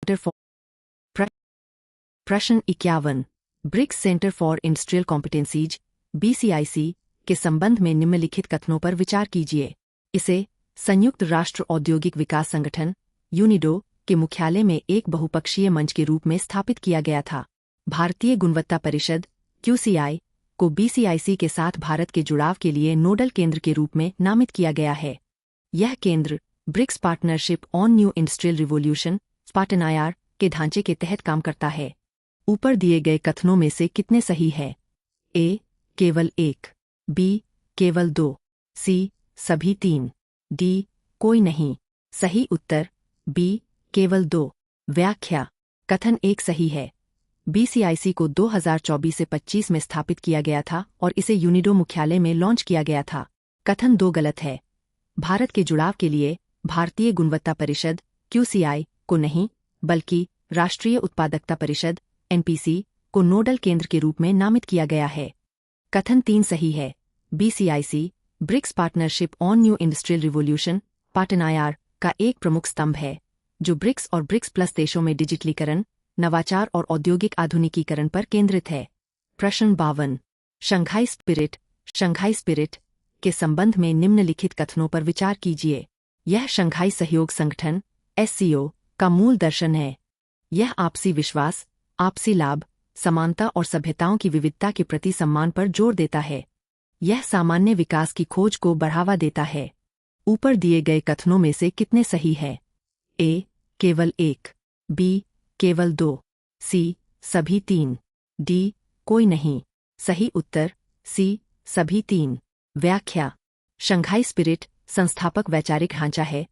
Centre for प्रश्न 51 BRICS centre for industrial competencies BCIC के संबंध में निम्नलिखित कथनों पर विचार कीजिए। इसे संयुक्त राष्ट्र औद्योगिक विकास संगठन यूनिडो के मुख्यालय में एक बहुपक्षीय मंच के रूप में स्थापित किया गया था। भारतीय गुणवत्ता परिषद QCI को BCIC के साथ भारत के जुड़ाव के लिए नोडल केंद्र के रूप में नामित किया गया है। यह केंद्र BRICS partnership on new industrial revolution SPARTAN के ढांचे के तहत काम करता है। ऊपर दिए गए कथनों में से कितने सही है? A. केवल 1, B. केवल 2, C. सभी 3, D. कोई नहीं। सही उत्तर B. केवल 2। व्याख्या कथन 1 सही है। BCIC को 2024 से 25 में स्थापित किया गया था और इसे यूनिडो मुख्यालय में लॉन्च किया गया था। कथन 2 गलत है। भारत के जुड़ाव के लिए भारतीय गुणवत्ता परिषद QCI को नहीं बल्कि राष्ट्रीय उत्पादकता परिषद NPC को नोडल केंद्र के रूप में नामित किया गया है। कथन 3 सही है। BCIC BRICS partnership on new industrial revolution SPARTAN का एक प्रमुख स्तंभ है जो ब्रिक्स और ब्रिक्स प्लस देशों में डिजिटलीकरण, नवाचार और औद्योगिक आधुनिकीकरण पर केंद्रित है। प्रश्न 52 शंघाई स्पिरिट के संबंध में निम्नलिखित कथनों पर विचार कीजिए। यह शंघाई सहयोग संगठन SCO का मूल दर्शन है। यह आपसी विश्वास, आपसी लाभ, समानता और सभ्यताओं की विविधता के प्रति सम्मान पर जोर देता है। यह सामान्य विकास की खोज को बढ़ावा देता है। ऊपर दिए गए कथनों में से कितने सही है? A. केवल 1, B. केवल 2, C. सभी 3, D. कोई नहीं। सही उत्तर C. सभी 3। व्याख्या शंघाई स्पिरिट संस्थापक वैचारिक ढांचा है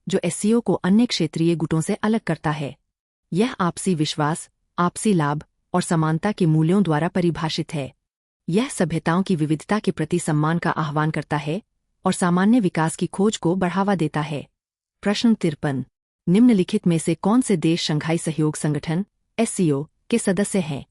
जो SCO को अन्य क्षेत्रीय गुटों से अलग करता है। यह आपसी विश्वास, आपसी लाभ और समानता के मूल्यों द्वारा परिभाषित है। यह सभ्यताओं की विविधता के प्रति सम्मान का आह्वान करता है और सामान्य विकास की खोज को बढ़ावा देता है। प्रश्न 53 निम्नलिखित में से कौन से देश शंघाई सहयोग संगठन SCO के सदस्य हैं?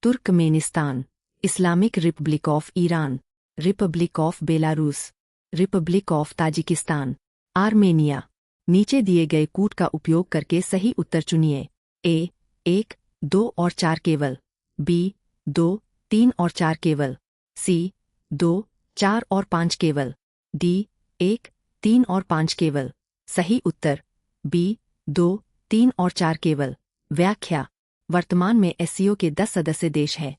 Turkmenistan, Islamic Republic of Iran, Republic of Belarus, Republic of Tajikistan, Armenia. नीचे दिए गए कूट का उपयोग करके सही उत्तर चुनिए। A. 1, 2 और 4 केवल, B. 2, 3 और 4 केवल, C. 2, 4 और 5 केवल, D. 1, 3 और 5 केवल। सही उत्तर B. 2, 3 और 4 केवल। व्याख्या वर्तमान में SCO के 10 सदस्य देश हैं।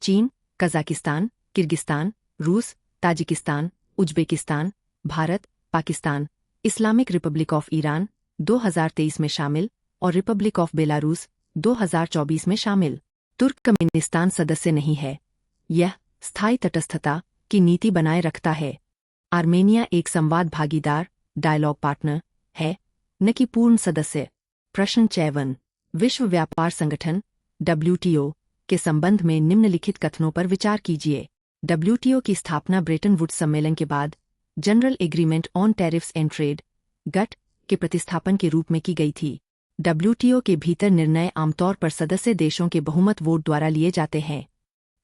चीन, कजाकिस्तान, किर्गिस्तान, रूस, Tajikistan, Uzbekistan, Bharat, Pakistan, Islamic Republic of Iran 2023 में शामिल और रिपब्लिक ऑफ बेलारूस 2024 में शामिल। तुर्कमेनिस्तान सदस्य नहीं है। यह स्थायी तटस्थता की नीति बनाए रखता है। आर्मेनिया एक संवाद भागीदार डायलॉग पार्टनर है, न कि पूर्ण सदस्य। प्रश्न 54 विश्व व्यापार संगठन WTO के संबंध में निम्नलिखित कथनों पर विचार कीजिए। WTO की स्थापना ब्रेटन वुड्स सम्मेलन के बाद general agreement on tariffs and trade GATT के प्रतिस्थापन के रूप में की गई थी। WTO के भीतर निर्णय आमतौर पर सदस्य देशों के बहुमत वोट द्वारा लिए जाते हैं।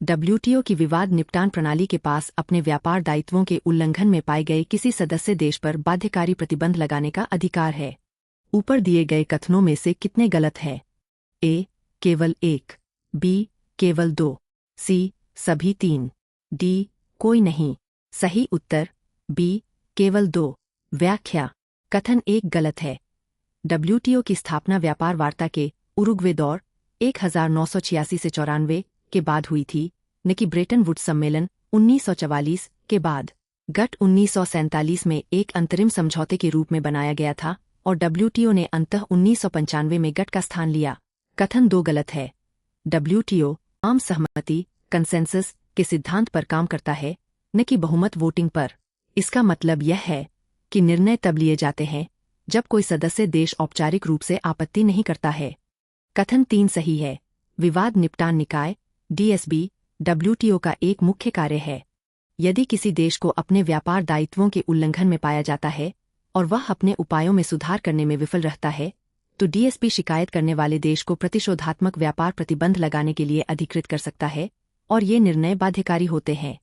WTO की विवाद निपटान प्रणाली के पास अपने व्यापार दायित्वों के उल्लंघन में पाए गए किसी सदस्य देश पर बाध्यकारी प्रतिबंध लगाने का अधिकार है। ऊपर दिए गए कथनों में से कितने गलत हैं? A. केवल 1, B. केवल 2, C. सभी 3, D. कोई नहीं। सही उत्तर B. केवल 2। व्याख्या कथन 1 गलत है। WTO की स्थापना व्यापार वार्ता के उरुग्वे दौर 1986 से 94 के बाद हुई थी, न कि ब्रेटन वुड्स सम्मेलन 1944 के बाद। GATT 1947 में एक अंतरिम समझौते के रूप में बनाया गया था और WTO ने अंततः 1995 में GATT का स्थान लिया। कथन 2 गलत है। WTO आम सहमति कंसेंसस के सिद्धांत पर काम करता है, न कि बहुमत वोटिंग पर। इसका मतलब यह है कि निर्णय तब लिए जाते हैं जब कोई सदस्य देश औपचारिक रूप से आपत्ति नहीं करता है। कथन 3 सही है। विवाद निपटान निकाय DSB WTO का एक मुख्य कार्य है। यदि किसी देश को अपने व्यापार दायित्वों के उल्लंघन में पाया जाता है और वह अपने उपायों में सुधार करने में विफल रहता है, तो DSB शिकायत करने वाले देश को प्रतिशोधात्मक व्यापार प्रतिबंध लगाने के लिए अधिकृत कर सकता है और ये निर्णय बाध्यकारी होते हैं।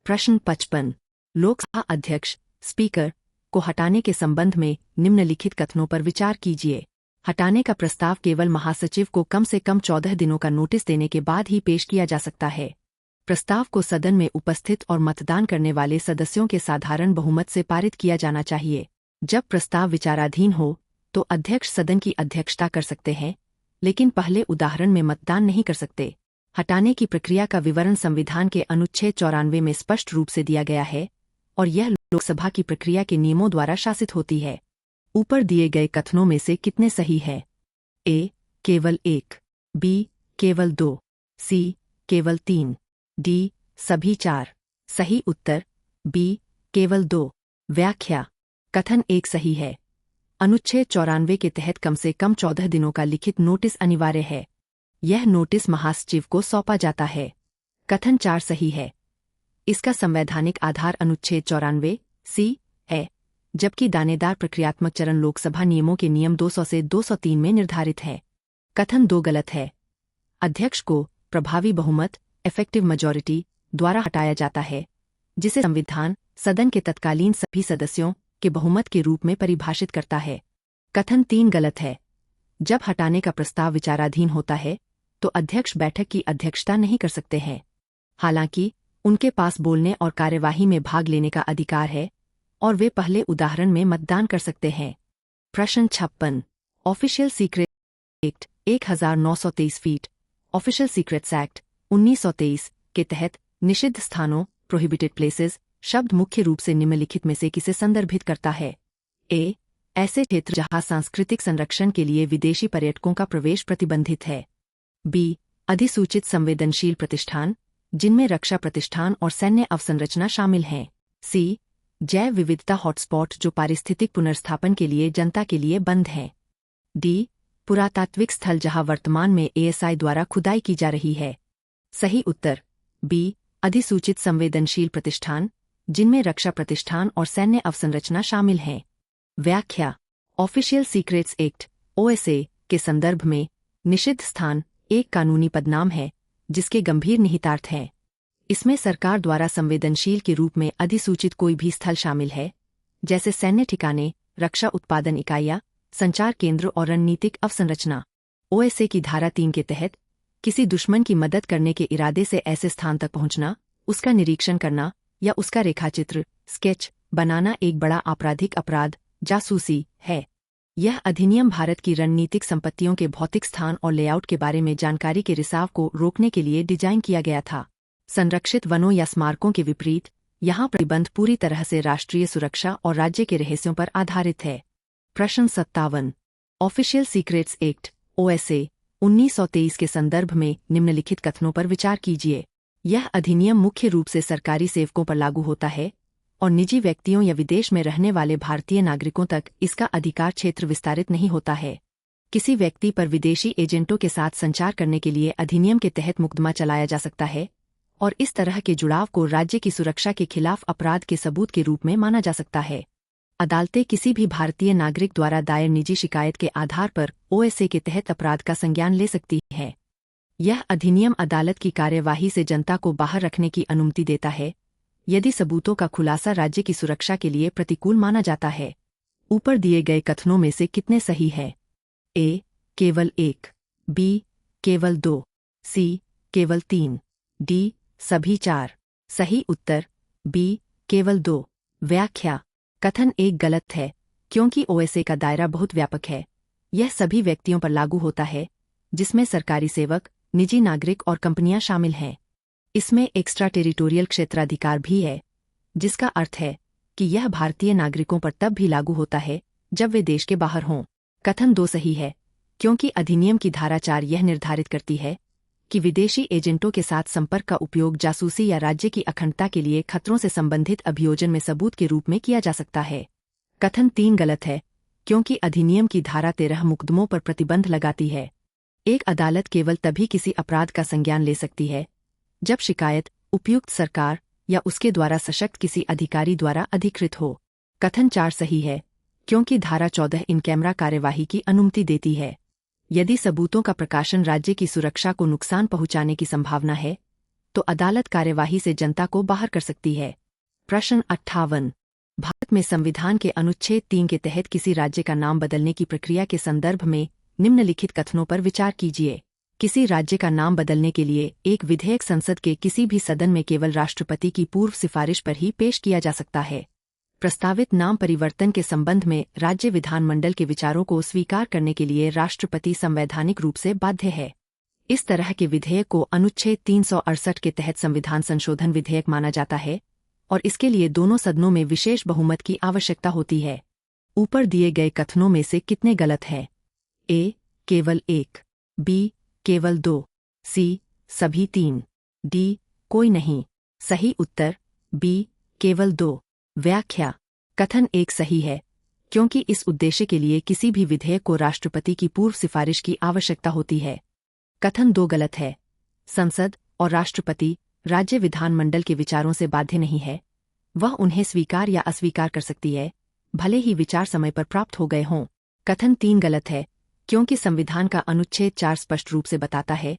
प्रश्न 55 लोकसभा अध्यक्ष स्पीकर को हटाने के संबंध में निम्नलिखित कथनों पर विचार कीजिए। हटाने का प्रस्ताव केवल महासचिव को कम से कम 14 दिनों का नोटिस देने के बाद ही पेश किया जा सकता है। प्रस्ताव को सदन में उपस्थित और मतदान करने वाले सदस्यों के साधारण बहुमत से पारित किया जाना चाहिए। जब प्रस्ताव विचाराधीन हो तो अध्यक्ष सदन की अध्यक्षता कर सकते हैं, लेकिन पहले उदाहरण में मतदान नहीं कर सकते। हटाने की प्रक्रिया का विवरण संविधान के अनुच्छेद 94 में स्पष्ट रूप से दिया गया है और यह लोकसभा की प्रक्रिया के नियमों द्वारा शासित होती है। ऊपर दिए गए कथनों में से कितने सही है? ए. केवल 1, बी. केवल 2, सी. केवल 3, डी. सभी 4। सही उत्तर बी. केवल 2। व्याख्या। कथन 1 सही है। अनुच्छेद 94 के तहत कम से कम 14 दिनों का लिखित नोटिस अनिवार्य है। यह नोटिस महासचिव को सौंपा जाता है। कथन 4 सही है। इसका संवैधानिक आधार अनुच्छेद 94 सी है, जबकि दानेदार प्रक्रियात्मक चरण लोकसभा नियमों के नियम 200 से 203 में निर्धारित है। कथन 2 गलत है। अध्यक्ष को प्रभावी बहुमत इफेक्टिव मेजॉरिटी द्वारा हटाया जाता है, जिसे संविधान सदन के तत्कालीन सभी सदस्यों के बहुमत के रूप में परिभाषित करता है। कथन 3 गलत है। जब हटाने का प्रस्ताव विचाराधीन होता है तो अध्यक्ष बैठक की अध्यक्षता नहीं कर सकते हैं। हालांकि उनके पास बोलने और कार्यवाही में भाग लेने का अधिकार है और वे पहले उदाहरण में मतदान कर सकते हैं। प्रश्न 56। Official secret act 1923 feet official secrets act 1923 के तहत निषिद्ध स्थानों प्रोहिबिटेड प्लेसेस शब्द मुख्य रूप से निम्नलिखित में से किसे संदर्भित करता है? ए. ऐसे क्षेत्र जहां सांस्कृतिक संरक्षण के लिए विदेशी पर्यटकों का प्रवेश प्रतिबंधित है। बी. अधिसूचित संवेदनशील प्रतिष्ठान जिनमें रक्षा प्रतिष्ठान और सैन्य अवसंरचना शामिल हैं। सी. जैव विविधता हॉटस्पॉट जो पारिस्थितिक पुनर्स्थापन के लिए जनता के लिए बंद हैं। डी. पुरातात्विक स्थल जहां वर्तमान में एएसआई द्वारा खुदाई की जा रही है। सही उत्तर बी. अधिसूचित संवेदनशील प्रतिष्ठान जिनमें रक्षा प्रतिष्ठान और सैन्य अवसंरचना शामिल हैं। व्याख्या। ऑफिशियल सीक्रेट्स एक्ट ओएसए के संदर्भ में निषिद्ध स्थान एक कानूनी पदनाम है जिसके गंभीर निहितार्थ हैं। इसमें सरकार द्वारा संवेदनशील के रूप में अधिसूचित कोई भी स्थल शामिल है, जैसे सैन्य ठिकाने, रक्षा उत्पादन इकाइयां, संचार केंद्र और रणनीतिक अवसंरचना। ओएसए की धारा 3 के तहत किसी दुश्मन की मदद करने के इरादे से ऐसे स्थान तक पहुंचना, उसका निरीक्षण करना या उसका रेखाचित्र स्केच बनाना एक बड़ा आपराधिक अपराध जासूसी है। यह अधिनियम भारत की रणनीतिक संपत्तियों के भौतिक स्थान और लेआउट के बारे में जानकारी के रिसाव को रोकने के लिए डिजाइन किया गया था। संरक्षित वनों या स्मारकों के विपरीत यहाँ प्रतिबंध पूरी तरह से राष्ट्रीय सुरक्षा और राज्य के रहस्यों पर आधारित है। प्रश्न 57। ऑफिशियल सीक्रेट्स एक्ट ओएसए 1923 के संदर्भ में निम्नलिखित कथनों पर विचार कीजिए। यह अधिनियम मुख्य रूप से सरकारी सेवकों पर लागू होता है और निजी व्यक्तियों या विदेश में रहने वाले भारतीय नागरिकों तक इसका अधिकार क्षेत्र विस्तारित नहीं होता है। किसी व्यक्ति पर विदेशी एजेंटों के साथ संचार करने के लिए अधिनियम के तहत मुकदमा चलाया जा सकता है और इस तरह के जुड़ाव को राज्य की सुरक्षा के खिलाफ अपराध के सबूत के रूप में माना जा सकता है। अदालतें किसी भी भारतीय नागरिक द्वारा दायर निजी शिकायत के आधार पर ओएसए के तहत अपराध का संज्ञान ले सकती है। यह अधिनियम अदालत की कार्यवाही से जनता को बाहर रखने की अनुमति देता है यदि सबूतों का खुलासा राज्य की सुरक्षा के लिए प्रतिकूल माना जाता है। ऊपर दिए गए कथनों में से कितने सही है? ए. केवल 1, बी. केवल 2, सी. केवल 3, डी. सभी 4। सही उत्तर बी. केवल 2। व्याख्या। कथन 1 गलत है क्योंकि ओएसए का दायरा बहुत व्यापक है। यह सभी व्यक्तियों पर लागू होता है जिसमें सरकारी सेवक, निजी नागरिक और कंपनियां शामिल हैं। इसमें एक्स्ट्रा टेरिटोरियल क्षेत्राधिकार भी है, जिसका अर्थ है कि यह भारतीय नागरिकों पर तब भी लागू होता है जब वे देश के बाहर हों। कथन 2 सही है क्योंकि अधिनियम की धारा 4 यह निर्धारित करती है कि विदेशी एजेंटों के साथ संपर्क का उपयोग जासूसी या राज्य की अखंडता के लिए खतरों से संबंधित अभियोजन में सबूत के रूप में किया जा सकता है। कथन 3 गलत है क्योंकि अधिनियम की धारा 13 मुकदमों पर प्रतिबंध लगाती है। एक अदालत केवल तभी किसी अपराध का संज्ञान ले सकती है जब शिकायत उपयुक्त सरकार या उसके द्वारा सशक्त किसी अधिकारी द्वारा अधिकृत हो। कथन 4 सही है क्योंकि धारा 14 इन कैमरा कार्यवाही की अनुमति देती है। यदि सबूतों का प्रकाशन राज्य की सुरक्षा को नुकसान पहुंचाने की संभावना है तो अदालत कार्यवाही से जनता को बाहर कर सकती है। प्रश्न 58। भारत में संविधान के अनुच्छेद 3 के तहत किसी राज्य का नाम बदलने की प्रक्रिया के संदर्भ में निम्नलिखित कथनों पर विचार कीजिए। किसी राज्य का नाम बदलने के लिए एक विधेयक संसद के किसी भी सदन में केवल राष्ट्रपति की पूर्व सिफारिश पर ही पेश किया जा सकता है। प्रस्तावित नाम परिवर्तन के संबंध में राज्य विधानमंडल के विचारों को स्वीकार करने के लिए राष्ट्रपति संवैधानिक रूप से बाध्य है। इस तरह के विधेयक को अनुच्छेद 368 के तहत संविधान संशोधन विधेयक माना जाता है और इसके लिए दोनों सदनों में विशेष बहुमत की आवश्यकता होती है। ऊपर दिए गए कथनों में से कितने गलत हैं? ए. केवल 1, बी. केवल 2, सी. सभी 3, डी. कोई नहीं। सही उत्तर बी. केवल 2। व्याख्या। कथन 1 सही है क्योंकि इस उद्देश्य के लिए किसी भी विधेयक को राष्ट्रपति की पूर्व सिफारिश की आवश्यकता होती है। कथन 2 गलत है। संसद और राष्ट्रपति राज्य विधानमंडल के विचारों से बाध्य नहीं है। वह उन्हें स्वीकार या अस्वीकार कर सकती है, भले ही विचार समय पर प्राप्त हो गए हों। कथन 3 गलत है क्योंकि संविधान का अनुच्छेद 4 स्पष्ट रूप से बताता है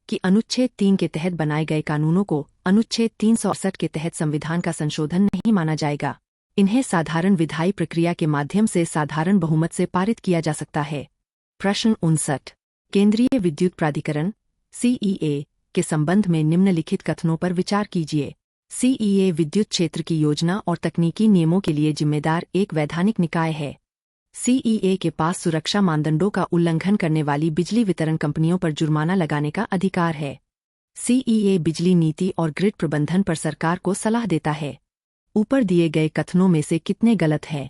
कि अनुच्छेद 3 के तहत बनाए गए कानूनों को अनुच्छेद 368 के तहत संविधान का संशोधन नहीं माना जाएगा। इन्हें साधारण विधायी प्रक्रिया के माध्यम से साधारण बहुमत से पारित किया जा सकता है। प्रश्न 59। केंद्रीय विद्युत प्राधिकरण (CEA) के संबंध में निम्नलिखित कथनों पर विचार कीजिए। CEA विद्युत क्षेत्र की योजना और तकनीकी नियमों के लिए जिम्मेदार एक वैधानिक निकाय है। CEA के पास सुरक्षा मानदंडों का उल्लंघन करने वाली बिजली वितरण कंपनियों पर जुर्माना लगाने का अधिकार है। CEA बिजली नीति और ग्रिड प्रबंधन पर सरकार को सलाह देता है। ऊपर दिए गए कथनों में से कितने गलत हैं?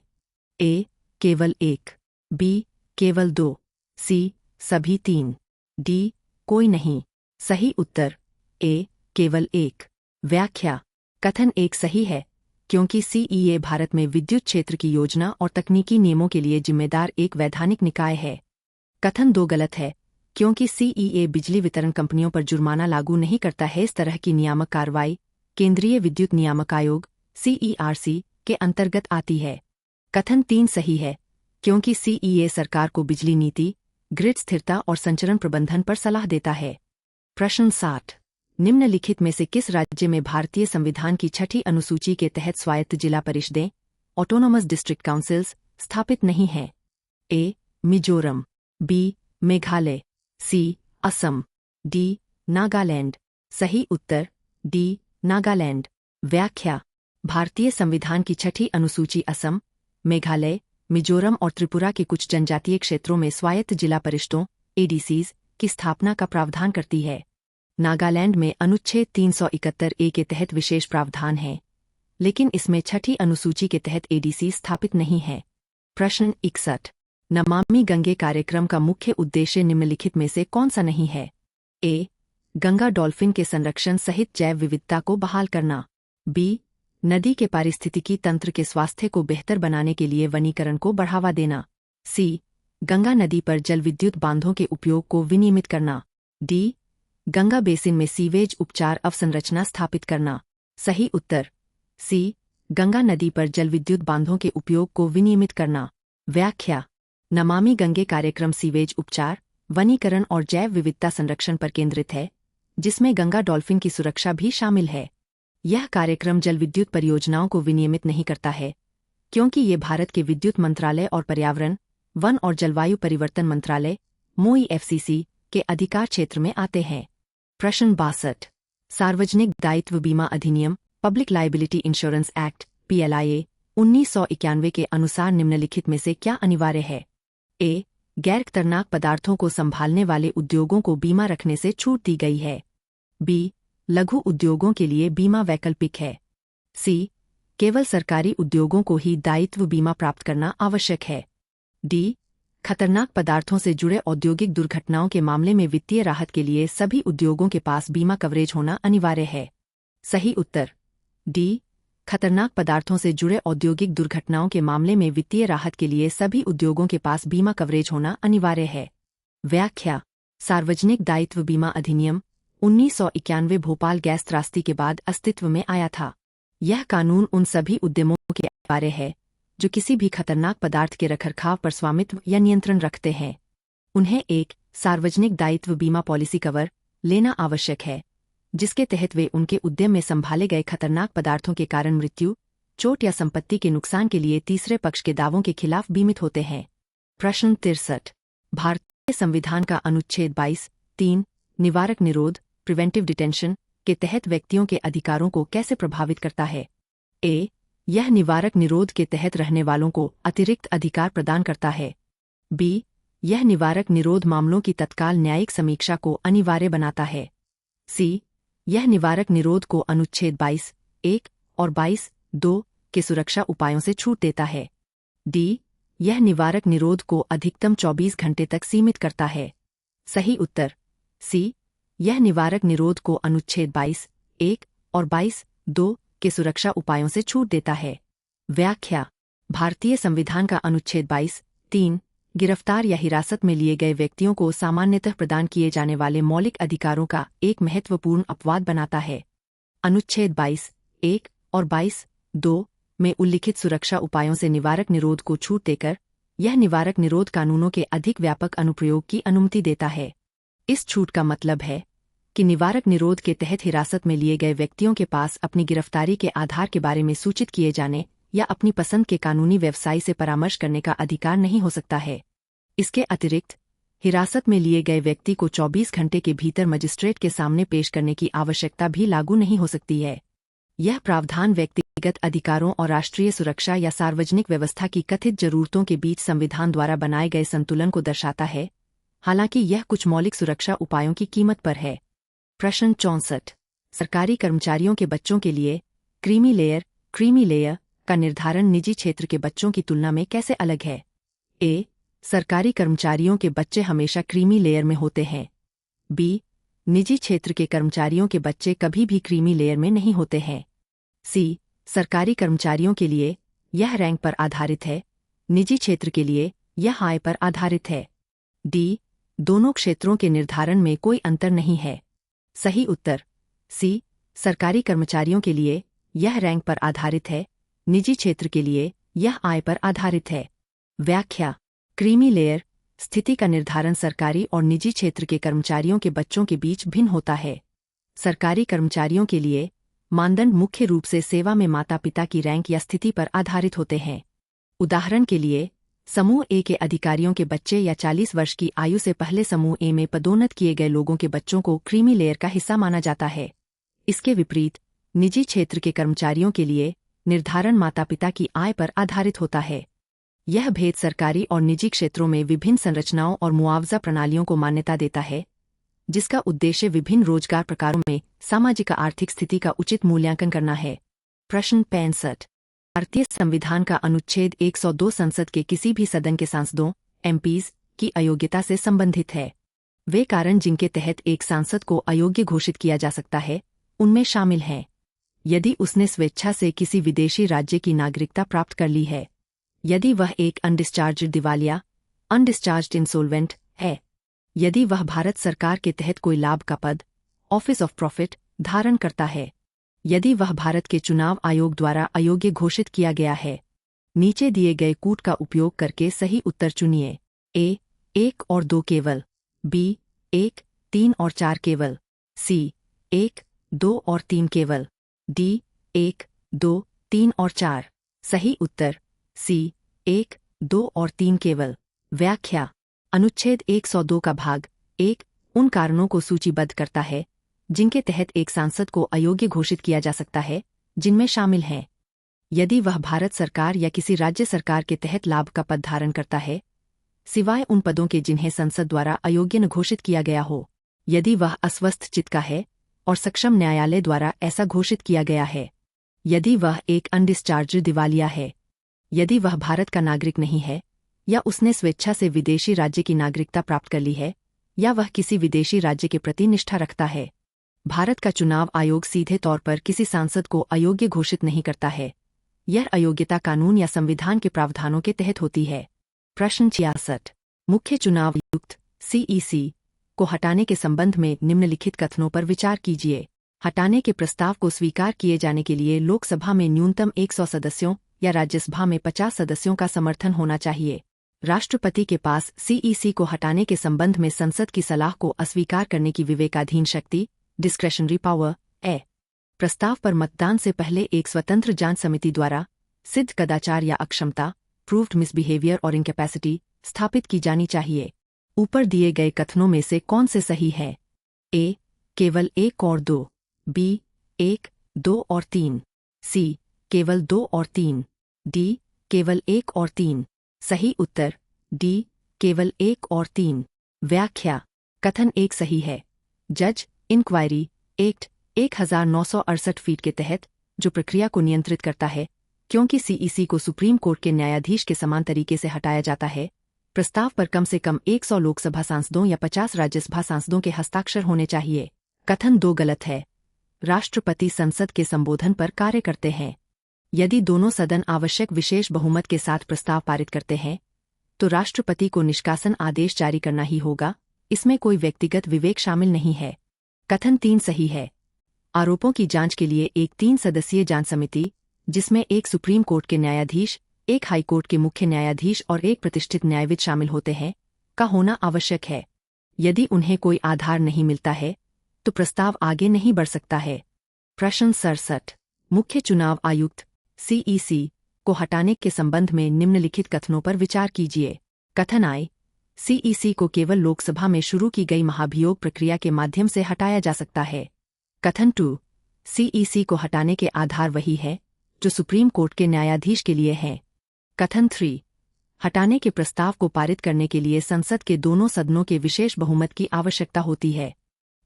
ए. केवल 1, बी. केवल 2, सी. सभी 3, डी. कोई नहीं। सही उत्तर ए. केवल 1। व्याख्या। कथन 1 सही है क्योंकि CEA भारत में विद्युत क्षेत्र की योजना और तकनीकी नियमों के लिए जिम्मेदार एक वैधानिक निकाय है। कथन 2 गलत है क्योंकि CEA बिजली वितरण कंपनियों पर जुर्माना लागू नहीं करता है। इस तरह की नियामक कार्रवाई केंद्रीय विद्युत नियामक आयोग CERC के अंतर्गत आती है। कथन 3 सही है क्योंकि CEA सरकार को बिजली नीति, ग्रिड स्थिरता और संचरण प्रबंधन पर सलाह देता है। प्रश्न 60। निम्नलिखित में से किस राज्य में भारतीय संविधान की 6ठी अनुसूची के तहत स्वायत्त जिला परिषदें ऑटोनोमस डिस्ट्रिक्ट काउंसिल्स स्थापित नहीं हैं? ए. मिजोरम, बी. मेघालय, सी. असम, डी. नागालैंड। सही उत्तर डी. नागालैंड। व्याख्या। भारतीय संविधान की 6ठी अनुसूची असम, मेघालय, मिजोरम और त्रिपुरा के कुछ जनजातीय क्षेत्रों में स्वायत्त जिला परिषदों ADCs की स्थापना का प्रावधान करती है। नागालैंड में अनुच्छेद 371A के तहत विशेष प्रावधान है, लेकिन इसमें 6ठी अनुसूची के तहत ADC स्थापित नहीं है। प्रश्न 61। नमामि गंगे कार्यक्रम का मुख्य उद्देश्य निम्नलिखित में से कौन सा नहीं है? ए. गंगा डॉल्फिन के संरक्षण सहित जैव विविधता को बहाल करना, बी. नदी के पारिस्थितिकी तंत्र के स्वास्थ्य को बेहतर बनाने के लिए वनीकरण को बढ़ावा देना, सी. गंगा नदी पर जल विद्युत बांधों के उपयोग को विनियमित करना, डी. गंगा बेसिन में सीवेज उपचार अवसंरचना स्थापित करना। सही उत्तर सी. गंगा नदी पर जल विद्युत बांधों के उपयोग को विनियमित करना। व्याख्या। नमामि गंगे कार्यक्रम सीवेज उपचार, वनीकरण और जैव विविधता संरक्षण पर केंद्रित है, जिसमें गंगा डॉल्फिन की सुरक्षा भी शामिल है। यह कार्यक्रम जल विद्युत परियोजनाओं को विनियमित नहीं करता है क्योंकि ये भारत के विद्युत मंत्रालय और पर्यावरण, वन और जलवायु परिवर्तन मंत्रालय MoI FCC के अधिकार क्षेत्र में आते हैं। प्रश्न 62। सार्वजनिक दायित्व बीमा अधिनियम public liability insurance act PLIA 1991 के अनुसार निम्नलिखित में से क्या अनिवार्य है? ए. गैर खतरनाक पदार्थों को संभालने वाले उद्योगों को बीमा रखने से छूट दी गई है। बी. लघु उद्योगों के लिए बीमा वैकल्पिक है। सी. केवल सरकारी उद्योगों को ही दायित्व बीमा प्राप्त करना आवश्यक है। डी. खतरनाक पदार्थों से जुड़े औद्योगिक दुर्घटनाओं के मामले में वित्तीय राहत के लिए सभी उद्योगों के पास बीमा कवरेज होना अनिवार्य है। सही उत्तर डी. खतरनाक पदार्थों से जुड़े औद्योगिक दुर्घटनाओं के मामले में वित्तीय राहत के लिए सभी उद्योगों के पास बीमा कवरेज होना अनिवार्य है। व्याख्या। सार्वजनिक दायित्व बीमा अधिनियम 1991 भोपाल गैस त्रासदी के बाद अस्तित्व में आया था। यह कानून उन सभी उद्यमों के बारे है जो किसी भी खतरनाक पदार्थ के रखरखाव पर स्वामित्व या नियंत्रण रखते हैं। उन्हें एक सार्वजनिक दायित्व बीमा पॉलिसी कवर लेना आवश्यक है, जिसके तहत वे उनके उद्यम में संभाले गए खतरनाक पदार्थों के कारण मृत्यु, चोट या संपत्ति के नुकसान के लिए तीसरे पक्ष के दावों के खिलाफ बीमित होते हैं। प्रश्न 63। भारतीय संविधान का अनुच्छेद 22(3) निवारक निरोध प्रिवेंटिव डिटेंशन के तहत व्यक्तियों के अधिकारों को कैसे प्रभावित करता है? ए. यह निवारक निरोध के तहत रहने वालों को अतिरिक्त अधिकार प्रदान करता है। बी. यह निवारक निरोध मामलों की तत्काल न्यायिक समीक्षा को अनिवार्य बनाता है। सी. यह निवारक निरोध को अनुच्छेद 22(1) और 22(2) के सुरक्षा उपायों से छूट देता है। डी. यह निवारक निरोध को अधिकतम 24 घंटे तक सीमित करता है। सही उत्तर सी. यह निवारक निरोध को अनुच्छेद 22(1) और 22(2) के सुरक्षा उपायों से छूट देता है। व्याख्या। भारतीय संविधान का अनुच्छेद 22(3) गिरफ्तार या हिरासत में लिए गए व्यक्तियों को सामान्यतः प्रदान किए जाने वाले मौलिक अधिकारों का एक महत्वपूर्ण अपवाद बनाता है। अनुच्छेद 22(1) और 22(2) में उल्लिखित सुरक्षा उपायों से निवारक निरोध को छूट देकर यह निवारक निरोध कानूनों के अधिक व्यापक अनुप्रयोग की अनुमति देता है। इस छूट का मतलब है कि निवारक निरोध के तहत हिरासत में लिए गए व्यक्तियों के पास अपनी गिरफ्तारी के आधार के बारे में सूचित किए जाने या अपनी पसंद के कानूनी व्यवसायी से परामर्श करने का अधिकार नहीं हो सकता है। इसके अतिरिक्त हिरासत में लिए गए व्यक्ति को 24 घंटे के भीतर मजिस्ट्रेट के सामने पेश करने की आवश्यकता भी लागू नहीं हो सकती है। यह प्रावधान व्यक्तिगत अधिकारों और राष्ट्रीय सुरक्षा या सार्वजनिक व्यवस्था की कथित जरूरतों के बीच संविधान द्वारा बनाए गए संतुलन को दर्शाता है, हालांकि यह कुछ मौलिक सुरक्षा उपायों की कीमत पर है। प्रश्न 64। सरकारी कर्मचारियों के बच्चों के लिए क्रीमी लेयर का निर्धारण निजी क्षेत्र के बच्चों की तुलना में कैसे अलग है? ए. सरकारी कर्मचारियों के बच्चे हमेशा क्रीमी लेयर में होते हैं। बी. निजी क्षेत्र के कर्मचारियों के बच्चे कभी भी क्रीमी लेयर में नहीं होते हैं। सी. सरकारी कर्मचारियों के लिए यह रैंक पर आधारित है, निजी क्षेत्र के लिए यह आय पर आधारित है। डी. दोनों क्षेत्रों के निर्धारण में कोई अंतर नहीं है। सही उत्तर सी. सरकारी कर्मचारियों के लिए यह रैंक पर आधारित है, निजी क्षेत्र के लिए यह आय पर आधारित है। व्याख्या। क्रीमी लेयर स्थिति का निर्धारण सरकारी और निजी क्षेत्र के कर्मचारियों के बच्चों के बीच भिन्न होता है। सरकारी कर्मचारियों के लिए मानदंड मुख्य रूप से सेवा में माता-पिता की रैंक या स्थिति पर आधारित होते हैं। उदाहरण के लिए, समूह ए के अधिकारियों के बच्चे या 40 वर्ष की आयु से पहले समूह ए में पदोन्नत किए गए लोगों के बच्चों को क्रीमी लेयर का हिस्सा माना जाता है। इसके विपरीत, निजी क्षेत्र के कर्मचारियों के लिए निर्धारण माता-पिता की आय पर आधारित होता है। यह भेद सरकारी और निजी क्षेत्रों में विभिन्न संरचनाओं और मुआवजा प्रणालियों को मान्यता देता है, जिसका उद्देश्य विभिन्न रोजगार प्रकारों में सामाजिक आर्थिक स्थिति का उचित मूल्यांकन करना है। प्रश्न 65। भारतीय संविधान का अनुच्छेद 102 संसद के किसी भी सदन के सांसदों (एमपीज) की अयोग्यता से संबंधित है। वे कारण जिनके तहत एक सांसद को अयोग्य घोषित किया जा सकता है, उनमें शामिल हैं: यदि उसने स्वेच्छा से किसी विदेशी राज्य की नागरिकता प्राप्त कर ली है, यदि वह एक अनडिस्चार्ज्ड दिवालिया अनडिस्चार्ज्ड इंसोल्वेंट है, यदि वह भारत सरकार के तहत कोई लाभ का पद ऑफिस ऑफ प्रॉफिट धारण करता है, यदि वह भारत के चुनाव आयोग द्वारा अयोग्य घोषित किया गया है। नीचे दिए गए कूट का उपयोग करके सही उत्तर चुनिए। ए. 1 और 2 केवल, बी. 1, 3 और 4 केवल, सी. 1, 2 और 3 केवल, डी. 1, 2, 3 और 4। सही उत्तर सी. 1, 2 और 3 केवल। व्याख्या। अनुच्छेद 102 का भाग 1 उन कारणों को सूचीबद्ध करता है जिनके तहत एक सांसद को अयोग्य घोषित किया जा सकता है, जिनमें शामिल हैं: यदि वह भारत सरकार या किसी राज्य सरकार के तहत लाभ का पद धारण करता है, सिवाय उन पदों के जिन्हें संसद द्वारा अयोग्य न घोषित किया गया हो, यदि वह अस्वस्थ चित्त का है और सक्षम न्यायालय द्वारा ऐसा घोषित किया गया है, यदि वह एक अनडिस्चार्ज्ड दिवालिया है, यदि वह भारत का नागरिक नहीं है या उसने स्वेच्छा से विदेशी राज्य की नागरिकता प्राप्त कर ली है, या वह किसी विदेशी राज्य के प्रति निष्ठा रखता है। भारत का चुनाव आयोग सीधे तौर पर किसी सांसद को अयोग्य घोषित नहीं करता है। यह अयोग्यता कानून या संविधान के प्रावधानों के तहत होती है। प्रश्न 66। मुख्य चुनाव आयुक्त (CEC) को हटाने के संबंध में निम्नलिखित कथनों पर विचार कीजिए। हटाने के प्रस्ताव को स्वीकार किए जाने के लिए लोकसभा में न्यूनतम 100 सदस्यों या राज्यसभा में 50 सदस्यों का समर्थन होना चाहिए। राष्ट्रपति के पास CEC को हटाने के संबंध में संसद की सलाह को अस्वीकार करने की विवेकाधीन शक्ति डिस्क्रेशनरी पावर है। प्रस्ताव पर मतदान से पहले एक स्वतंत्र जांच समिति द्वारा सिद्ध कदाचार या अक्षमता, प्रूव्ड मिसबिहेवियर और इनकैपेसिटी स्थापित की जानी चाहिए। ऊपर दिए गए कथनों में से कौन से सही है? ए. केवल 1 और 2, बी. 1, 2 और 3, सी. केवल 2 और 3, डी. केवल 1 और 3। सही उत्तर डी. केवल 1 और 3। व्याख्या: कथन 1 सही है। जज इंक्वायरी एक्ट 1968 फीट के तहत जो प्रक्रिया को नियंत्रित करता है, क्योंकि सीईसी को सुप्रीम कोर्ट के न्यायाधीश के समान तरीके से हटाया जाता है, प्रस्ताव पर कम से कम 100 लोकसभा सांसदों या 50 राज्यसभा सांसदों के हस्ताक्षर होने चाहिए। कथन 2 गलत है। राष्ट्रपति संसद के संबोधन पर कार्य करते हैं। यदि दोनों सदन आवश्यक विशेष बहुमत के साथ प्रस्ताव पारित करते हैं, तो राष्ट्रपति को निष्कासन आदेश जारी करना ही होगा। इसमें कोई व्यक्तिगत विवेक शामिल नहीं है। कथन 3 सही है। आरोपों की जांच के लिए एक 3 सदस्यीय जांच समिति, जिसमें एक सुप्रीम कोर्ट के न्यायाधीश, एक हाई कोर्ट के मुख्य न्यायाधीश और एक प्रतिष्ठित न्यायविद शामिल होते हैं, का होना आवश्यक है। यदि उन्हें कोई आधार नहीं मिलता है, तो प्रस्ताव आगे नहीं बढ़ सकता है। प्रश्न 67। मुख्य चुनाव आयुक्त सीईसी को हटाने के संबंध में निम्नलिखित कथनों पर विचार कीजिए। कथन आए, सीईसी को केवल लोकसभा में शुरू की गई महाभियोग प्रक्रिया के माध्यम से हटाया जा सकता है। कथन 2, सीईसी को हटाने के आधार वही है जो सुप्रीम कोर्ट के न्यायाधीश के लिए हैं। कथन 3, हटाने के प्रस्ताव को पारित करने के लिए संसद के दोनों सदनों के विशेष बहुमत की आवश्यकता होती है।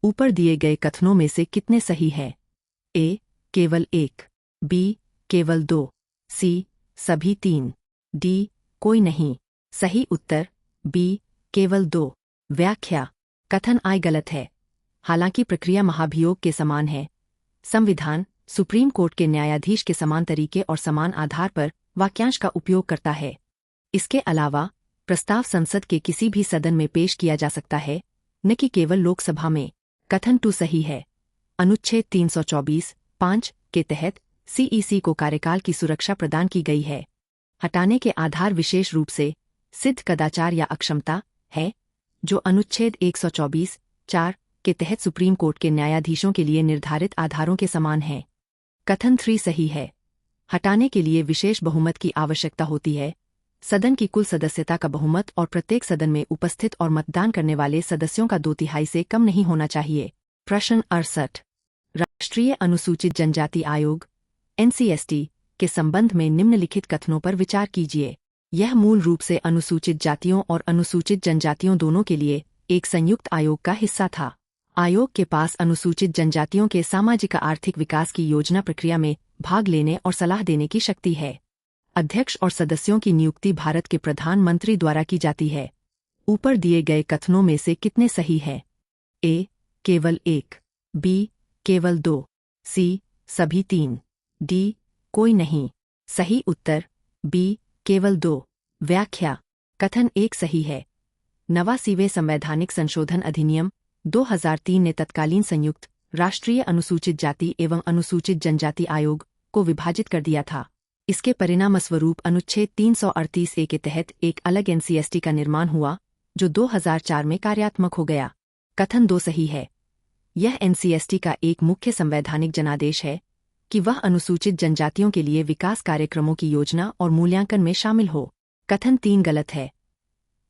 ऊपर दिए गए कथनों में से कितने सही है? ए. केवल 1, बी. केवल 2, सी. सभी 3, डी. कोई नहीं। सही उत्तर बी. केवल 2। व्याख्या: कथन आई गलत है। हालांकि प्रक्रिया महाभियोग के समान है, संविधान सुप्रीम कोर्ट के न्यायाधीश के समान तरीके और समान आधार पर वाक्यांश का उपयोग करता है। इसके अलावा प्रस्ताव संसद के किसी भी सदन में पेश किया जा सकता है, न कि केवल लोकसभा में। कथन 2 सही है। अनुच्छेद 324(5) के तहत सीईसी को कार्यकाल की सुरक्षा प्रदान की गई है। हटाने के आधार विशेष रूप से सिद्ध कदाचार या अक्षमता है, जो अनुच्छेद 124(4) के तहत सुप्रीम कोर्ट के न्यायाधीशों के लिए निर्धारित आधारों के समान है। कथन 3 सही है। हटाने के लिए विशेष बहुमत की आवश्यकता होती है। सदन की कुल सदस्यता का बहुमत और प्रत्येक सदन में उपस्थित और मतदान करने वाले सदस्यों का 2/3 से कम नहीं होना चाहिए। प्रश्न 68। राष्ट्रीय अनुसूचित जनजाति आयोग (NCST) के संबंध में निम्नलिखित कथनों पर विचार कीजिए। यह मूल रूप से अनुसूचित जातियों और अनुसूचित जनजातियों दोनों के लिए एक संयुक्त आयोग का हिस्सा था। आयोग के पास अनुसूचित जनजातियों के सामाजिक आर्थिक विकास की योजना प्रक्रिया में भाग लेने और सलाह देने की शक्ति है। अध्यक्ष और सदस्यों की नियुक्ति भारत के प्रधानमंत्री द्वारा की जाती है। ऊपर दिए गए कथनों में से कितने सही है? ए. केवल 1, बी. केवल 2, सी. सभी 3, डी. कोई नहीं। सही उत्तर बी. केवल 2। व्याख्या: कथन 1 सही है। 89वें संवैधानिक संशोधन अधिनियम 2003 ने तत्कालीन संयुक्त राष्ट्रीय अनुसूचित जाति एवं अनुसूचित जनजाति आयोग को विभाजित कर दिया था। इसके परिणामस्वरूप अनुच्छेद 338(a) के तहत एक अलग NCST का निर्माण हुआ, जो 2004 में कार्यात्मक हो गया। कथन 2 सही है। यह NCST का एक मुख्य संवैधानिक जनादेश है कि वह अनुसूचित जनजातियों के लिए विकास कार्यक्रमों की योजना और मूल्यांकन में शामिल हो। कथन 3 गलत है।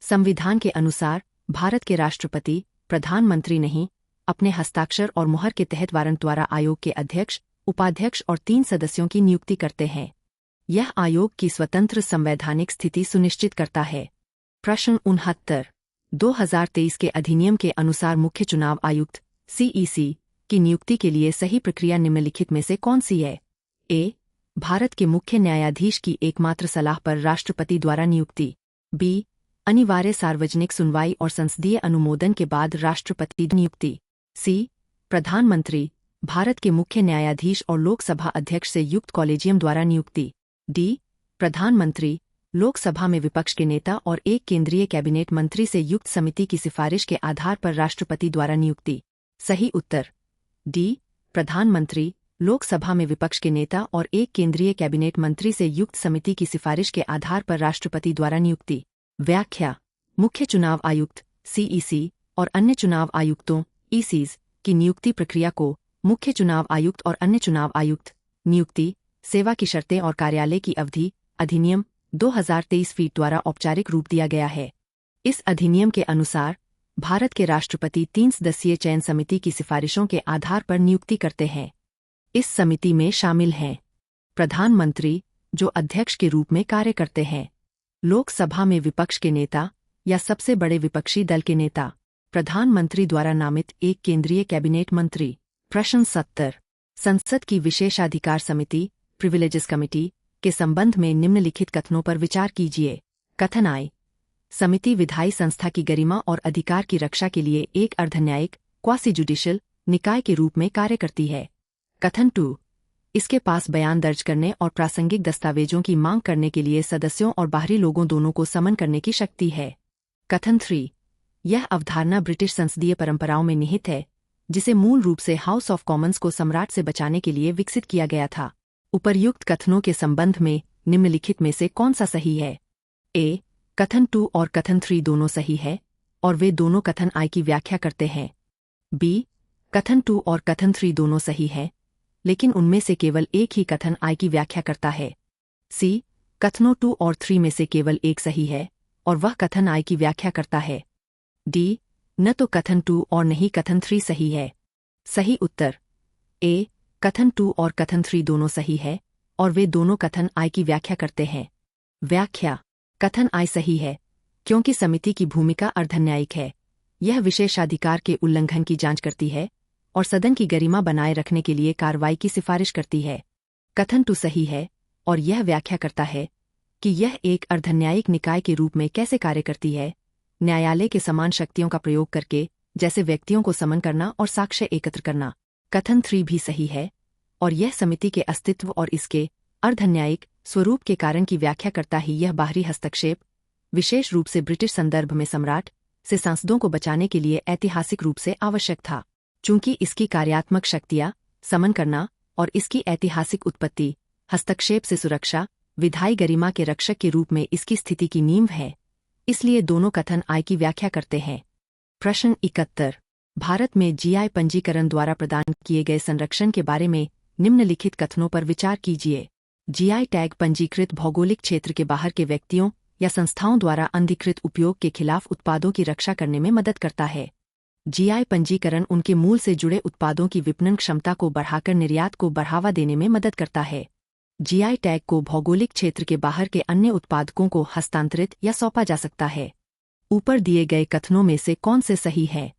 संविधान के अनुसार भारत के राष्ट्रपति प्रधानमंत्री नहीं, अपने हस्ताक्षर और मुहर के तहत वारंट द्वारा आयोग के अध्यक्ष, उपाध्यक्ष और 3 सदस्यों की नियुक्ति करते हैं। यह आयोग की स्वतंत्र संवैधानिक स्थिति सुनिश्चित करता है। प्रश्न 69। 2023 के अधिनियम के अनुसार मुख्य चुनाव आयुक्त CEC की नियुक्ति के लिए सही प्रक्रिया निम्नलिखित में से कौन सी है? ए. भारत के मुख्य न्यायाधीश की एकमात्र सलाह पर राष्ट्रपति द्वारा नियुक्ति। बी. अनिवार्य सार्वजनिक सुनवाई और संसदीय अनुमोदन के बाद राष्ट्रपति नियुक्ति। सी. प्रधानमंत्री, भारत के मुख्य न्यायाधीश और लोकसभा अध्यक्ष से युक्त कॉलेजियम द्वारा नियुक्ति। डी. प्रधानमंत्री, लोकसभा में विपक्ष के नेता और एक केंद्रीय कैबिनेट मंत्री से युक्त समिति की सिफारिश के आधार पर राष्ट्रपति द्वारा नियुक्ति। सही उत्तर डी. प्रधानमंत्री, लोकसभा में विपक्ष के नेता और एक केंद्रीय कैबिनेट मंत्री से युक्त समिति की सिफारिश के आधार पर राष्ट्रपति द्वारा नियुक्ति। व्याख्या: मुख्य चुनाव आयुक्त CEC और अन्य चुनाव आयुक्तों ECs की नियुक्ति प्रक्रिया को मुख्य चुनाव आयुक्त और अन्य चुनाव आयुक्त, नियुक्ति, सेवा की शर्तें और कार्यालय की अवधि, अधिनियम 2023 फीट द्वारा औपचारिक रूप दिया गया है। इस अधिनियम के अनुसार भारत के राष्ट्रपति 3 सदस्यीय चयन समिति की सिफारिशों के आधार पर नियुक्ति करते हैं। इस समिति में शामिल हैं प्रधानमंत्री, जो अध्यक्ष के रूप में कार्य करते हैं, लोकसभा में विपक्ष के नेता या सबसे बड़े विपक्षी दल के नेता, प्रधानमंत्री द्वारा नामित एक केंद्रीय कैबिनेट मंत्री। प्रश्न 70। संसद की विशेषाधिकार समिति, प्रिविलेजेस कमिटी, के संबंध में निम्नलिखित कथनों पर विचार कीजिए। कथन आई। समिति विधायी संस्था की गरिमा और अधिकार की रक्षा के लिए एक अर्धन्यायिक, क्वासी जुडिशियल निकाय के रूप में कार्य करती है। कथन 2। इसके पास बयान दर्ज करने और प्रासंगिक दस्तावेजों की मांग करने के लिए सदस्यों और बाहरी लोगों दोनों को समन करने की शक्ति है। कथन 3। यह अवधारणा ब्रिटिश संसदीय परंपराओं में निहित है, जिसे मूल रूप से हाउस ऑफ कॉमन्स को सम्राट से बचाने के लिए विकसित किया गया था। उपर्युक्त कथनों के संबंध में निम्नलिखित में से कौन सा सही है? ए, कथन 2 और कथन 3 दोनों सही है और वे दोनों कथन आई की व्याख्या करते हैं। बी, कथन 2 और कथन 3 दोनों सही है, लेकिन उनमें से केवल एक ही कथन आई की व्याख्या करता है। सी, कथनों 2 और 3 में से केवल एक सही है और वह कथन आई की व्याख्या करता है। डी, न तो कथन 2 और न ही कथन 3 सही है। सही उत्तर ए, कथन 2 और कथन 3 दोनों सही है और वे दोनों कथन आई की व्याख्या करते हैं। व्याख्या। कथन आई सही है क्योंकि समिति की भूमिका अर्धन्यायिक है। यह विशेषाधिकार के उल्लंघन की जांच करती है और सदन की गरिमा बनाए रखने के लिए कार्रवाई की सिफारिश करती है। कथन 2 सही है और यह व्याख्या करता है कि यह एक अर्धन्यायिक निकाय के रूप में कैसे कार्य करती है, न्यायालय के समान शक्तियों का प्रयोग करके, जैसे व्यक्तियों को समन करना और साक्ष्य एकत्र करना। कथन 3 भी सही है और यह समिति के अस्तित्व और इसके अर्धन्यायिक स्वरूप के कारण की व्याख्या करता ही यह बाहरी हस्तक्षेप, विशेष रूप से ब्रिटिश संदर्भ में सम्राट से सांसदों को बचाने के लिए ऐतिहासिक रूप से आवश्यक था। चूंकि इसकी कार्यात्मक शक्तियां समन करना और इसकी ऐतिहासिक उत्पत्ति हस्तक्षेप से सुरक्षा, विधायी गरिमा के रक्षक के रूप में इसकी स्थिति की नींव है, इसलिए दोनों कथन आई की व्याख्या करते हैं। प्रश्न 71। भारत में जीआई पंजीकरण द्वारा प्रदान किए गए संरक्षण के बारे में निम्नलिखित कथनों पर विचार कीजिए। जीआई टैग पंजीकृत भौगोलिक क्षेत्र के बाहर के व्यक्तियों या संस्थाओं द्वारा अनधिकृत उपयोग के खिलाफ उत्पादों की रक्षा करने में मदद करता है। जीआई पंजीकरण उनके मूल से जुड़े उत्पादों की विपणन क्षमता को बढ़ाकर निर्यात को बढ़ावा देने में मदद करता है। जीआई टैग को भौगोलिक क्षेत्र के बाहर के अन्य उत्पादकों को हस्तांतरित या सौंपा जा सकता है। ऊपर दिए गए कथनों में से कौन से सही है?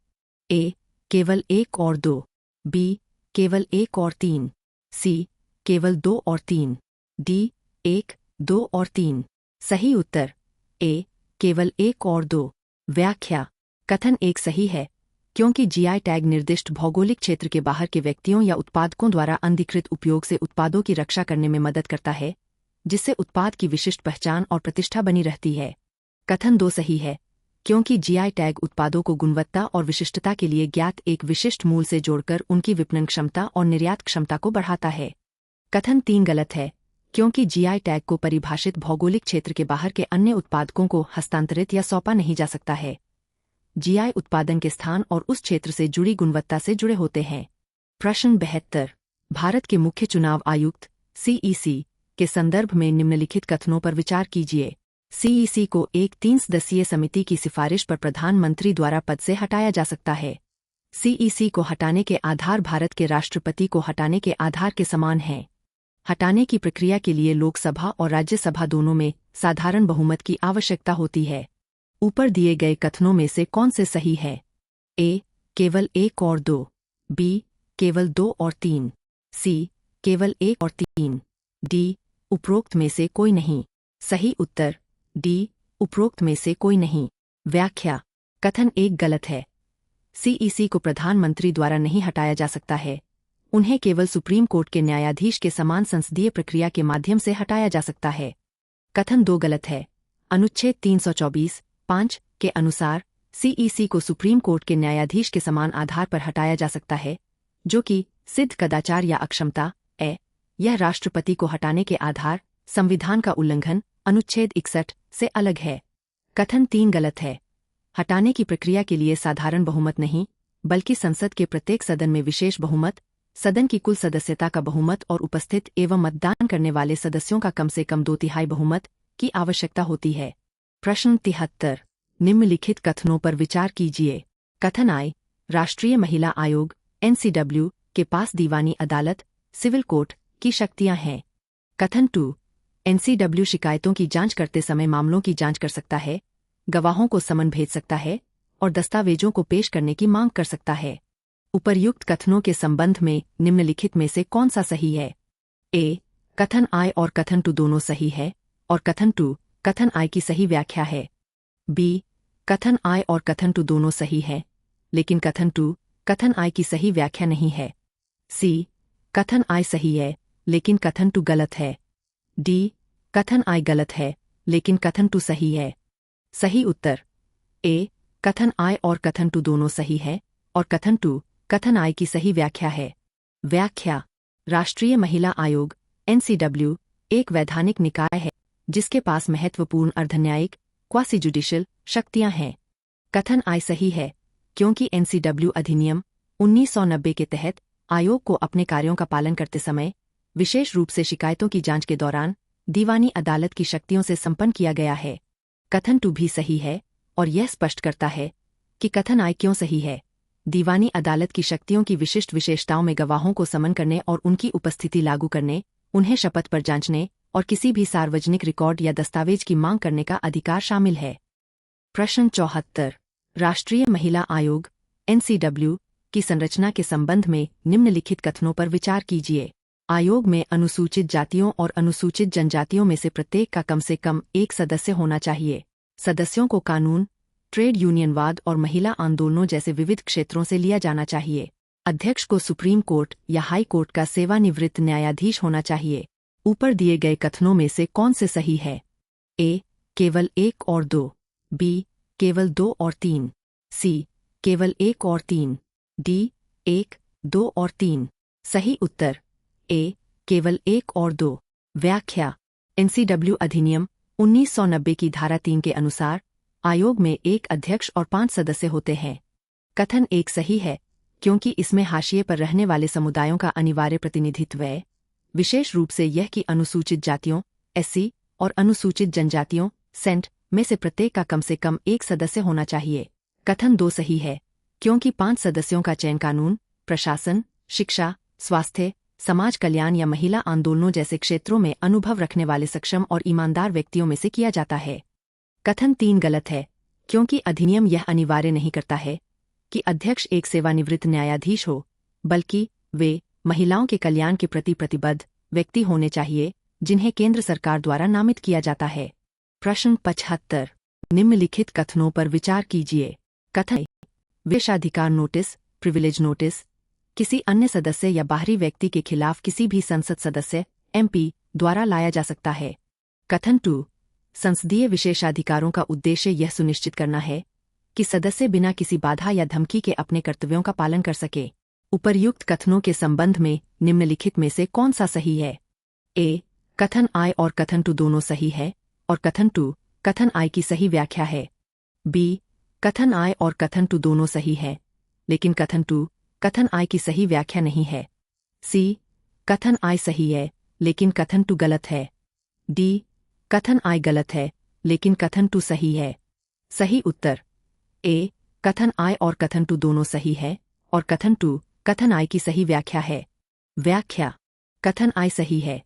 ए, केवल 1 और 2। बी, केवल 1 और 3। सी, केवल 2 और 3। डी, 1, 2 और 3। सही उत्तर ए, केवल 1 और 2। व्याख्या। कथन 1 सही है क्योंकि जीआई टैग निर्दिष्ट भौगोलिक क्षेत्र के बाहर के व्यक्तियों या उत्पादकों द्वारा अनधिकृत उपयोग से उत्पादों की रक्षा करने में मदद करता है, जिससे उत्पाद की विशिष्ट पहचान और प्रतिष्ठा बनी रहती है। कथन 2 सही है क्योंकि जीआई टैग उत्पादों को गुणवत्ता और विशिष्टता के लिए ज्ञात एक विशिष्ट मूल से जोड़कर उनकी विपणन क्षमता और निर्यात क्षमता को बढ़ाता है। कथन 3 गलत है क्योंकि जीआई टैग को परिभाषित भौगोलिक क्षेत्र के बाहर के अन्य उत्पादकों को हस्तांतरित या सौंपा नहीं जा सकता है। जीआई उत्पादन के स्थान और उस क्षेत्र से जुड़ी गुणवत्ता से जुड़े होते हैं। प्रश्न 72। भारत के मुख्य चुनाव आयुक्त सीईसी के संदर्भ में निम्नलिखित कथनों पर विचार कीजिए। सीईसी को एक 3 सदस्यीय समिति की सिफारिश पर प्रधानमंत्री द्वारा पद से हटाया जा सकता है। सीईसी को हटाने के आधार भारत के राष्ट्रपति को हटाने के आधार के समान हैं। हटाने की प्रक्रिया के लिए लोकसभा और राज्यसभा दोनों में साधारण बहुमत की आवश्यकता होती है। ऊपर दिए गए कथनों में से कौन से सही है? ए, केवल 1 और 2। बी, केवल 2 और 3। सी, केवल 1 और 3। डी, उपरोक्त में से कोई नहीं। सही उत्तर डी, उपरोक्त में से कोई नहीं। व्याख्या। कथन 1 गलत है। सीईसी को प्रधानमंत्री द्वारा नहीं हटाया जा सकता है। उन्हें केवल सुप्रीम कोर्ट के न्यायाधीश के समान संसदीय प्रक्रिया के माध्यम से हटाया जा सकता है। कथन 2 गलत है। अनुच्छेद 324(5) के अनुसार सीईसी को सुप्रीम कोर्ट के न्यायाधीश के समान आधार पर हटाया जा सकता है, जो कि सिद्ध कदाचार या अक्षमता है। यह राष्ट्रपति को हटाने के आधार, संविधान का उल्लंघन, अनुच्छेद 61 से अलग है। कथन 3 गलत है। हटाने की प्रक्रिया के लिए साधारण बहुमत नहीं, बल्कि संसद के प्रत्येक सदन में विशेष बहुमत सदन की कुल सदस्यता का बहुमत और उपस्थित एवं मतदान करने वाले सदस्यों का कम से कम 2/3 बहुमत की आवश्यकता होती है। प्रश्न 73। निम्नलिखित कथनों पर विचार कीजिए। कथन आए, राष्ट्रीय महिला आयोग NCW के पास दीवानी अदालत सिविल कोर्ट की शक्तियां हैं। कथन 2। NCW शिकायतों की जांच करते समय मामलों की जांच कर सकता है, गवाहों को समन भेज सकता है और दस्तावेजों को पेश करने की मांग कर सकता है। उपर्युक्त कथनों के संबंध में निम्नलिखित में से कौन सा सही है? ए, कथन आय और कथन 2 दोनों सही है और कथन 2 कथन आय की सही व्याख्या है। बी, कथन आय और कथन 2 दोनों सही है, लेकिन कथन 2 कथन आय की सही व्याख्या नहीं है। सी, कथन आय सही है, लेकिन कथन 2 गलत है। डी, कथन आय गलत है, लेकिन कथन 2 सही है। सही उत्तर ए, कथन आय और कथन 2 दोनों सही है और कथन 2 कथन आय की सही व्याख्या है। व्याख्या। राष्ट्रीय महिला आयोग NCW एक वैधानिक निकाय है जिसके पास महत्वपूर्ण अर्धन्यायिक क्वासी जुडिशियल शक्तियां हैं। कथन आय सही है क्योंकि NCW अधिनियम 1990 के तहत आयोग को अपने कार्यों का पालन करते समय, विशेष रूप से शिकायतों की जांच के दौरान, दीवानी अदालत की शक्तियों से संपन्न किया गया है। कथन 2 भी सही है और यह स्पष्ट करता है कि कथन आय क्यों सही है। दीवानी अदालत की शक्तियों की विशिष्ट विशेषताओं में गवाहों को समन करने और उनकी उपस्थिति लागू करने, उन्हें शपथ पर जांचने और किसी भी सार्वजनिक रिकॉर्ड या दस्तावेज की मांग करने का अधिकार शामिल है। प्रश्न 74। राष्ट्रीय महिला आयोग NCW की संरचना के संबंध में निम्नलिखित कथनों पर विचार कीजिए। आयोग में अनुसूचित जातियों और अनुसूचित जनजातियों में से प्रत्येक का कम से कम एक सदस्य होना चाहिए। सदस्यों को कानून, ट्रेड यूनियनवाद और महिला आंदोलनों जैसे विविध क्षेत्रों से लिया जाना चाहिए। अध्यक्ष को सुप्रीम कोर्ट या हाई कोर्ट का सेवानिवृत्त न्यायाधीश होना चाहिए। ऊपर दिए गए कथनों में से कौन से सही है? ए, केवल 1 और 2। बी, केवल 2 और 3। सी, केवल 1 और 3। डी, 1, 2 और 3। सही उत्तर ए, केवल 1 और 2। व्याख्या। NCW अधिनियम 1990 की धारा 3 के अनुसार आयोग में एक अध्यक्ष और 5 सदस्य होते हैं। कथन 1 सही है क्योंकि इसमें हाशिए पर रहने वाले समुदायों का अनिवार्य प्रतिनिधित्व है, विशेष रूप से यह कि अनुसूचित जातियों SC और अनुसूचित जनजातियों SENT में से प्रत्येक का कम से कम एक सदस्य होना चाहिए। कथन 2 सही है क्योंकि 5 सदस्यों का चयन कानून, प्रशासन, शिक्षा, स्वास्थ्य, समाज कल्याण या महिला आंदोलनों जैसे क्षेत्रों में अनुभव रखने वाले सक्षम और ईमानदार व्यक्तियों में से किया जाता है। कथन 3 गलत है क्योंकि अधिनियम यह अनिवार्य नहीं करता है कि अध्यक्ष एक सेवानिवृत्त न्यायाधीश हो, बल्कि वे महिलाओं के कल्याण के प्रति प्रतिबद्ध व्यक्ति होने चाहिए जिन्हें केंद्र सरकार द्वारा नामित किया जाता है। प्रश्न 75। निम्नलिखित कथनों पर विचार कीजिए। कथन: विशेषाधिकार नोटिस, प्रिविलेज नोटिस, किसी अन्य सदस्य या बाहरी व्यक्ति के खिलाफ किसी भी संसद सदस्य MP द्वारा लाया जा सकता है। कथन 2। संसदीय विशेषाधिकारों का उद्देश्य यह सुनिश्चित करना है कि सदस्य बिना किसी बाधा या धमकी के अपने कर्तव्यों का पालन कर सके। उपर्युक्त कथनों के संबंध में निम्नलिखित में से कौन सा सही है? ए, कथन आय और कथन 2 दोनों सही है और कथन 2 कथन आय की सही व्याख्या है। बी, कथन आय और कथन 2 दोनों सही है, लेकिन कथन 2 कथन आय की सही व्याख्या नहीं है। सी, कथन आय सही है, लेकिन कथन 2 गलत है। डी, कथन आय गलत है, लेकिन कथन 2 सही है। सही उत्तर ए, कथन आय और कथन 2 दोनों सही है और कथन 2 कथन आय की सही व्याख्या है। व्याख्या। कथन आय सही है।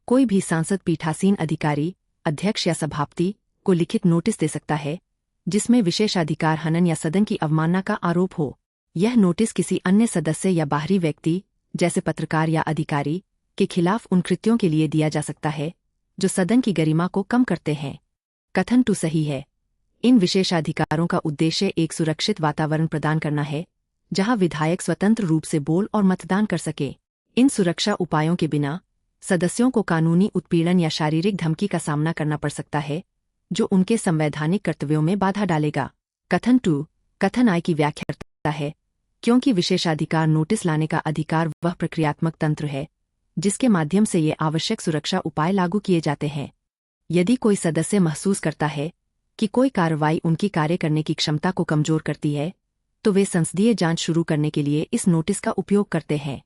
कोई भी सांसद पीठासीन अधिकारी, अध्यक्ष या सभापति को लिखित नोटिस दे सकता है जिसमें विशेषाधिकार हनन या सदन की अवमानना का आरोप हो। यह नोटिस किसी अन्य सदस्य या बाहरी व्यक्ति, जैसे पत्रकार या अधिकारी, के खिलाफ उन कृत्यों के लिए दिया जा सकता है जो सदन की गरिमा को कम करते हैं। कथन 2 सही है। इन विशेषाधिकारों का उद्देश्य एक सुरक्षित वातावरण प्रदान करना है जहां विधायक स्वतंत्र रूप से बोल और मतदान कर सके। इन सुरक्षा उपायों के बिना सदस्यों को कानूनी उत्पीड़न या शारीरिक धमकी का सामना करना पड़ सकता है जो उनके संवैधानिक कर्तव्यों में बाधा डालेगा। कथन 2 कथन आय की व्याख्या करता है क्योंकि विशेषाधिकार नोटिस लाने का अधिकार वह प्रक्रियात्मक तंत्र है जिसके माध्यम से ये आवश्यक सुरक्षा उपाय लागू किए जाते हैं। यदि कोई सदस्य महसूस करता है कि कोई कार्रवाई उनकी कार्य करने की क्षमता को कमजोर करती है, तो वे संसदीय जांच शुरू करने के लिए इस नोटिस का उपयोग करते हैं।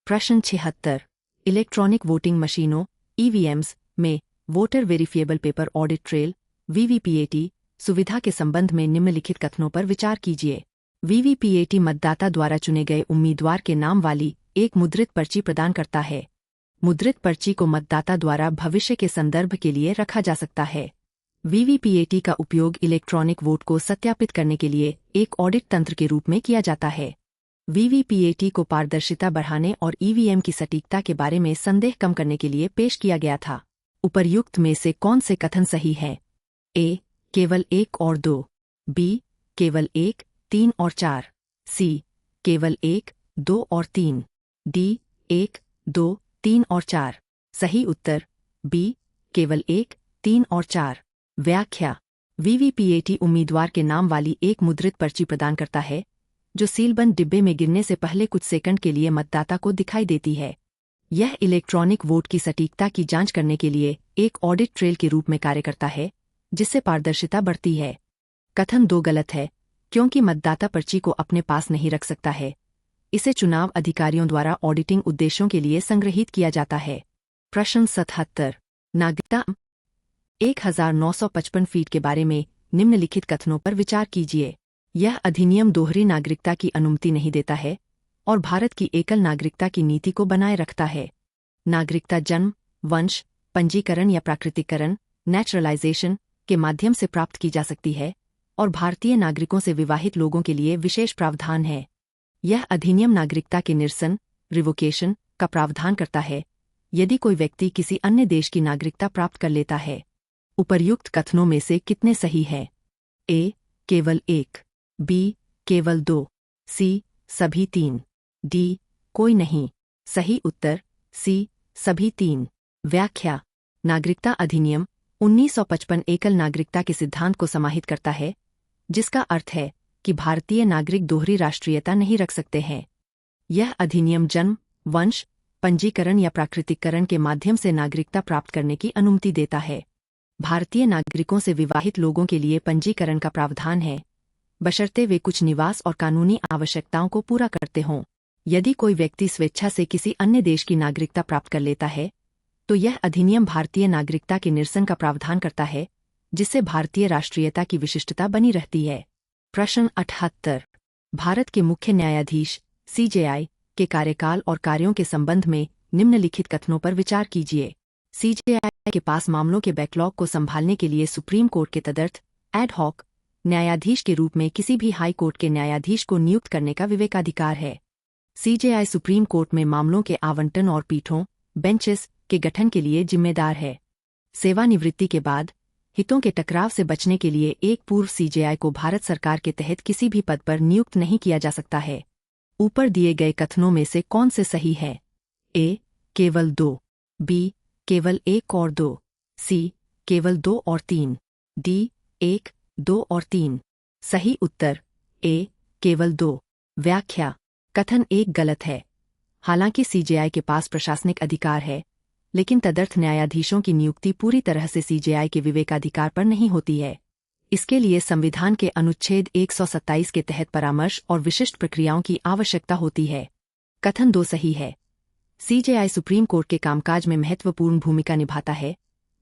प्रश्न 76। इलेक्ट्रॉनिक वोटिंग मशीनों (ईवीएम्स) में voter verifiable paper audit trail (VVPAT) सुविधा के संबंध में निम्नलिखित कथनों पर विचार कीजिए। वीवीपीएटी मतदाता द्वारा चुने गए उम्मीदवार के नाम वाली एक मुद्रित पर्ची प्रदान करता है। मुद्रित पर्ची को मतदाता द्वारा भविष्य के संदर्भ के लिए रखा जा सकता है। वीवीपीएटी का उपयोग इलेक्ट्रॉनिक वोट को सत्यापित करने के लिए एक ऑडिट तंत्र के रूप में किया जाता है। वीवीपीएटी को पारदर्शिता बढ़ाने और ईवीएम की सटीकता के बारे में संदेह कम करने के लिए पेश किया गया था। उपर्युक्त में से कौन से कथन सही है? ए. केवल 1 और 2। बी. केवल 1, 3 और 4। सी. केवल 1, 2 और 3। डी. 1, 2, 3 और 4। सही उत्तर बी. केवल 1, 3 और 4। व्याख्या: वीवीपीएटी उम्मीदवार के नाम वाली एक मुद्रित पर्ची प्रदान करता है जो सीलबंद डिब्बे में गिरने से पहले कुछ सेकंड के लिए मतदाता को दिखाई देती है। यह इलेक्ट्रॉनिक वोट की सटीकता की जांच करने के लिए एक ऑडिट ट्रेल के रूप में कार्य करता है, जिससे पारदर्शिता बढ़ती है। कथन 2 गलत है, क्योंकि मतदाता पर्ची को अपने पास नहीं रख सकता है। इसे चुनाव अधिकारियों द्वारा ऑडिटिंग उद्देश्यों के लिए संग्रहीत किया जाता है। प्रश्न 77। नागरिकता 1955 फीट के बारे में निम्नलिखित कथनों पर विचार कीजिए। यह अधिनियम दोहरी नागरिकता की अनुमति नहीं देता है और भारत की एकल नागरिकता की नीति को बनाए रखता है। नागरिकता जन्म, वंश, पंजीकरण या प्राकृतिकरण नेचुरलाइजेशन के माध्यम से प्राप्त की जा सकती है और भारतीय नागरिकों से विवाहित लोगों के लिए विशेष प्रावधान है। यह अधिनियम नागरिकता के निरसन रिवोकेशन का प्रावधान करता है यदि कोई व्यक्ति किसी अन्य देश की नागरिकता प्राप्त कर लेता है। उपर्युक्त कथनों में से कितने सही है? ए. केवल 1। बी. केवल 2। सी. सभी 3। डी. कोई नहीं। सही उत्तर सी. सभी 3। व्याख्या: नागरिकता अधिनियम 1955 एकल नागरिकता के सिद्धांत को समाहित करता है, जिसका अर्थ है कि भारतीय नागरिक दोहरी राष्ट्रीयता नहीं रख सकते हैं। यह अधिनियम जन्म, वंश, पंजीकरण या प्राकृतिकरण के माध्यम से नागरिकता प्राप्त करने की अनुमति देता है। भारतीय नागरिकों से विवाहित लोगों के लिए पंजीकरण का प्रावधान है, बशर्ते वे कुछ निवास और कानूनी आवश्यकताओं को पूरा करते हों। यदि कोई व्यक्ति स्वेच्छा से किसी अन्य देश की नागरिकता प्राप्त कर लेता है, तो यह अधिनियम भारतीय नागरिकता के निरसन का प्रावधान करता है, जिससे भारतीय राष्ट्रीयता की विशिष्टता बनी रहती है। प्रश्न 78। भारत के मुख्य न्यायाधीश (सीजेआई) के कार्यकाल और कार्यों के संबंध में निम्नलिखित कथनों पर विचार कीजिए। सीजेआई के पास मामलों के बैकलॉग को संभालने के लिए सुप्रीम कोर्ट के तदर्थ एड हॉक न्यायाधीश के रूप में किसी भी हाई कोर्ट के न्यायाधीश को नियुक्त करने का विवेकाधिकार है। सीजेआई सुप्रीम कोर्ट में मामलों के आवंटन और पीठों बेंचेस के गठन के लिए जिम्मेदार है। सेवानिवृत्ति के बाद हितों के टकराव से बचने के लिए एक पूर्व सीजेआई को भारत सरकार के तहत किसी भी पद पर नियुक्त नहीं किया जा सकता है। ऊपर दिए गए कथनों में से कौन से सही है? ए. केवल 2। बी. केवल 1 और 2। सी. केवल 2 और 3। डी. 1, 2 और 3। सही उत्तर ए. केवल 2। व्याख्या: कथन 1 गलत है। हालांकि सीजेआई के पास प्रशासनिक अधिकार है, लेकिन तदर्थ न्यायाधीशों की नियुक्ति पूरी तरह से सीजेआई के विवेकाधिकार पर नहीं होती है। इसके लिए संविधान के अनुच्छेद 127 के तहत परामर्श और विशिष्ट प्रक्रियाओं की आवश्यकता होती है। कथन 2 सही है। सीजेआई सुप्रीम कोर्ट के कामकाज में महत्वपूर्ण भूमिका निभाता है,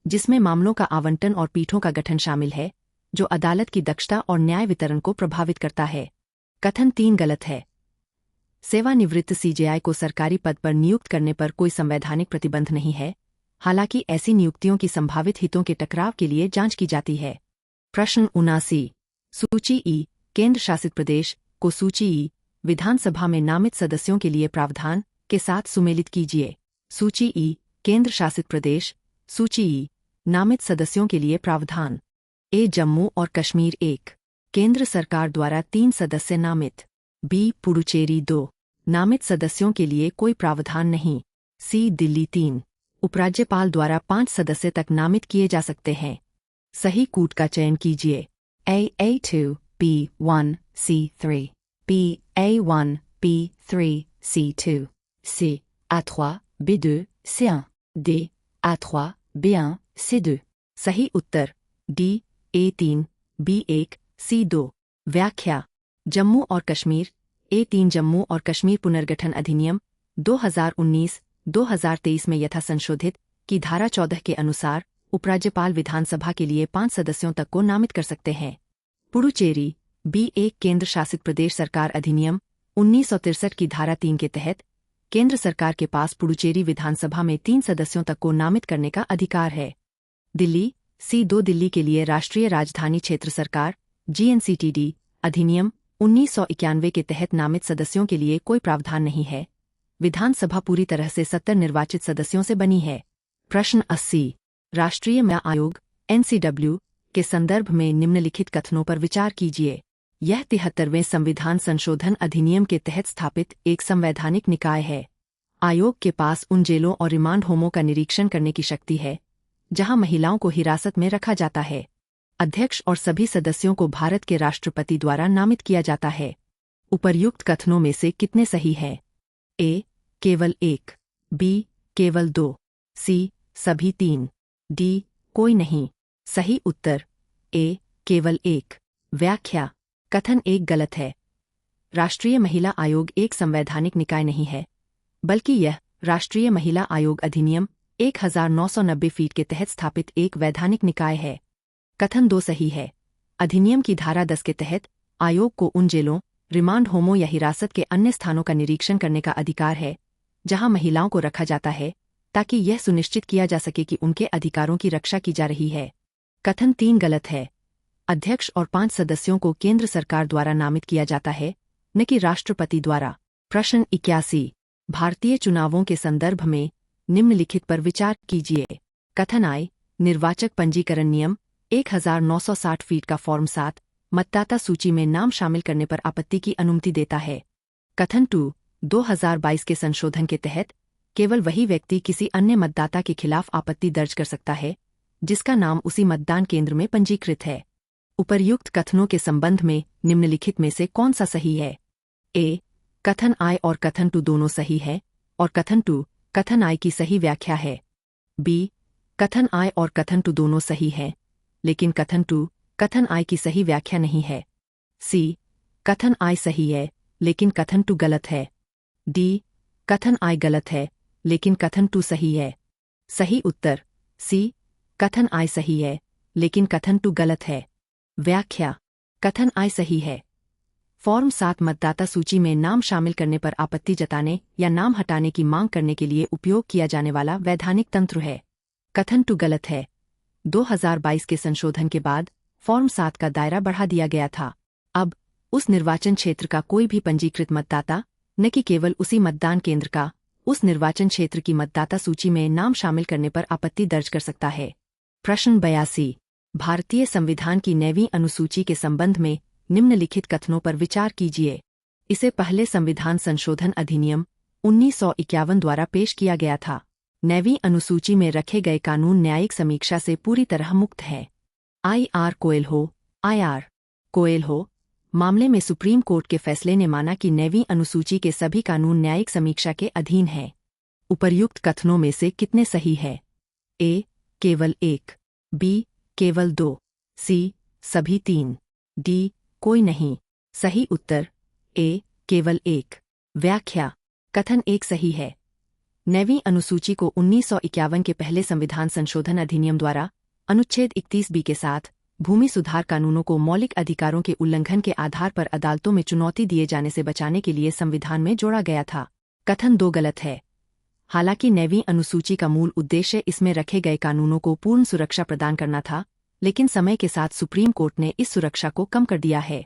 जिसमें मामलों का आवंटन और पीठों का गठन शामिल है, जो अदालत की दक्षता और न्याय वितरण को प्रभावित करता है। कथन 3 गलत है। सेवानिवृत्त सीजेआई को सरकारी पद पर नियुक्त करने पर कोई संवैधानिक प्रतिबंध नहीं है, हालांकि ऐसी नियुक्तियों की संभावित हितों के टकराव के लिए जांच की जाती है। प्रश्न 79। सूची ई केंद्र शासित प्रदेश को सूची ई विधानसभा में नामित सदस्यों के लिए प्रावधान के साथ सुमेलित कीजिए। सूची ई केंद्र शासित प्रदेश, सूची ई नामित सदस्यों के लिए प्रावधान। ए. जम्मू और कश्मीर 1 केंद्र सरकार द्वारा 3 सदस्य नामित। बी. पुडुचेरी 2 नामित सदस्यों के लिए कोई प्रावधान नहीं। सी. दिल्ली 3 उपराज्यपाल द्वारा 5 सदस्य तक नामित किए जा सकते हैं। सही कूट का चयन कीजिए। A2, B1, C3, B A1, B3, C2, C A3, B2, C1, D A3, B1, C2। सही उत्तर D A3, B1, C2। व्याख्या: जम्मू और कश्मीर A3 जम्मू और कश्मीर पुनर्गठन अधिनियम 2019-2023 में यथा संशोधित की धारा 14 के अनुसार उपराज्यपाल विधानसभा के लिए 5 सदस्यों तक को नामित कर सकते हैं। पुडुचेरी B1 केंद्र शासित प्रदेश सरकार अधिनियम 1963 की धारा 3 के तहत केंद्र सरकार के पास पुडुचेरी विधानसभा में 3 सदस्यों तक को नामित करने का अधिकार है। दिल्ली C2 दिल्ली के लिए राष्ट्रीय राजधानी क्षेत्र सरकार GNCTD अधिनियम 1991 के तहत नामित सदस्यों के लिए कोई प्रावधान नहीं है। विधानसभा पूरी तरह से 70 निर्वाचित सदस्यों से बनी है। प्रश्न 80 राष्ट्रीय महिला आयोग NCW के संदर्भ में निम्नलिखित कथनों पर विचार कीजिए। यह 73वें संविधान संशोधन अधिनियम के तहत स्थापित एक संवैधानिक निकाय है। आयोग के पास उन जेलों और रिमांड होमों का निरीक्षण करने की शक्ति है जहां महिलाओं को हिरासत में रखा जाता है। अध्यक्ष और सभी सदस्यों को भारत के राष्ट्रपति द्वारा नामित किया जाता है। उपर्युक्त कथनों में से कितने सही हैं? A केवल 1, B केवल 2, C सभी 3, D कोई नहीं। सही उत्तर A केवल 1। व्याख्या कथन 1 गलत है। राष्ट्रीय महिला आयोग एक संवैधानिक निकाय नहीं है, बल्कि यह राष्ट्रीय महिला आयोग अधिनियम 1990 फीट के तहत स्थापित एक वैधानिक निकाय है। कथन 2 सही है। अधिनियम की धारा 10 के तहत आयोग को उन जेलों, रिमांड होमों या हिरासत के अन्य स्थानों का निरीक्षण करने का अधिकार है जहां महिलाओं को रखा जाता है, ताकि यह सुनिश्चित किया जा सके कि उनके अधिकारों की रक्षा की जा रही है। कथन 3 गलत है। अध्यक्ष और 5 सदस्यों को केंद्र सरकार द्वारा नामित किया जाता है, न कि राष्ट्रपति द्वारा। प्रश्न 81 भारतीय चुनावों के संदर्भ में निम्नलिखित पर विचार कीजिए। कथन I निर्वाचक पंजीकरण नियम 1960 फीट का फॉर्म 7 मतदाता सूची में नाम शामिल करने पर आपत्ति की अनुमति देता है। कथन 2 2022 के संशोधन के तहत केवल वही व्यक्ति किसी अन्य मतदाता के खिलाफ आपत्ति दर्ज कर सकता है जिसका नाम उसी मतदान केंद्र में पंजीकृत है। उपर्युक्त कथनों के संबंध में निम्नलिखित में से कौन सा सही है? A कथन I और कथन 2 दोनों सही है और कथन 2 कथन I की सही व्याख्या है। B कथन I और कथन 2 दोनों सही हैं, लेकिन कथन 2 कथन I की सही व्याख्या नहीं है। C कथन I सही है, लेकिन कथन 2 गलत है। D कथन I गलत है, लेकिन कथन 2 सही है। सही उत्तर C कथन I सही है, लेकिन कथन 2 गलत है। व्याख्या कथन I सही है। फॉर्म 7 मतदाता सूची में नाम शामिल करने पर आपत्ति जताने या नाम हटाने की मांग करने के लिए उपयोग किया जाने वाला वैधानिक तंत्र है। कथन 2 गलत है। 2022 के संशोधन के बाद फॉर्म 7 का दायरा बढ़ा दिया गया था। अब उस निर्वाचन क्षेत्र का कोई भी पंजीकृत मतदाता, न कि केवल उसी मतदान केंद्र का, उस निर्वाचन क्षेत्र की मतदाता सूची में नाम शामिल करने पर आपत्ति दर्ज कर सकता है। प्रश्न 82 भारतीय संविधान की 9वीं अनुसूची के संबंध में निम्नलिखित कथनों पर विचार कीजिए। इसे पहले संविधान संशोधन अधिनियम 1951 द्वारा पेश किया गया था। 9वीं अनुसूची में रखे गए कानून न्यायिक समीक्षा से पूरी तरह मुक्त है। IR कोएल्हो मामले में सुप्रीम कोर्ट के फैसले ने माना कि 9वीं अनुसूची के सभी कानून न्यायिक समीक्षा के अधीन हैं। उपर्युक्त कथनों में से कितने सही है? A केवल 1, B केवल 2, C सभी 3, D कोई नहीं। सही उत्तर A केवल 1। व्याख्या कथन 1 सही है। 9वीं अनुसूची को 1951 के पहले संविधान संशोधन अधिनियम द्वारा अनुच्छेद 31B के साथ भूमि सुधार कानूनों को मौलिक अधिकारों के उल्लंघन के आधार पर अदालतों में चुनौती दिए जाने से बचाने के लिए संविधान में जोड़ा गया था। कथन 2 गलत है। हालांकि 9वीं अनुसूची का मूल उद्देश्य इसमें रखे गए कानूनों को पूर्ण सुरक्षा प्रदान करना था, लेकिन समय के साथ सुप्रीम कोर्ट ने इस सुरक्षा को कम कर दिया है।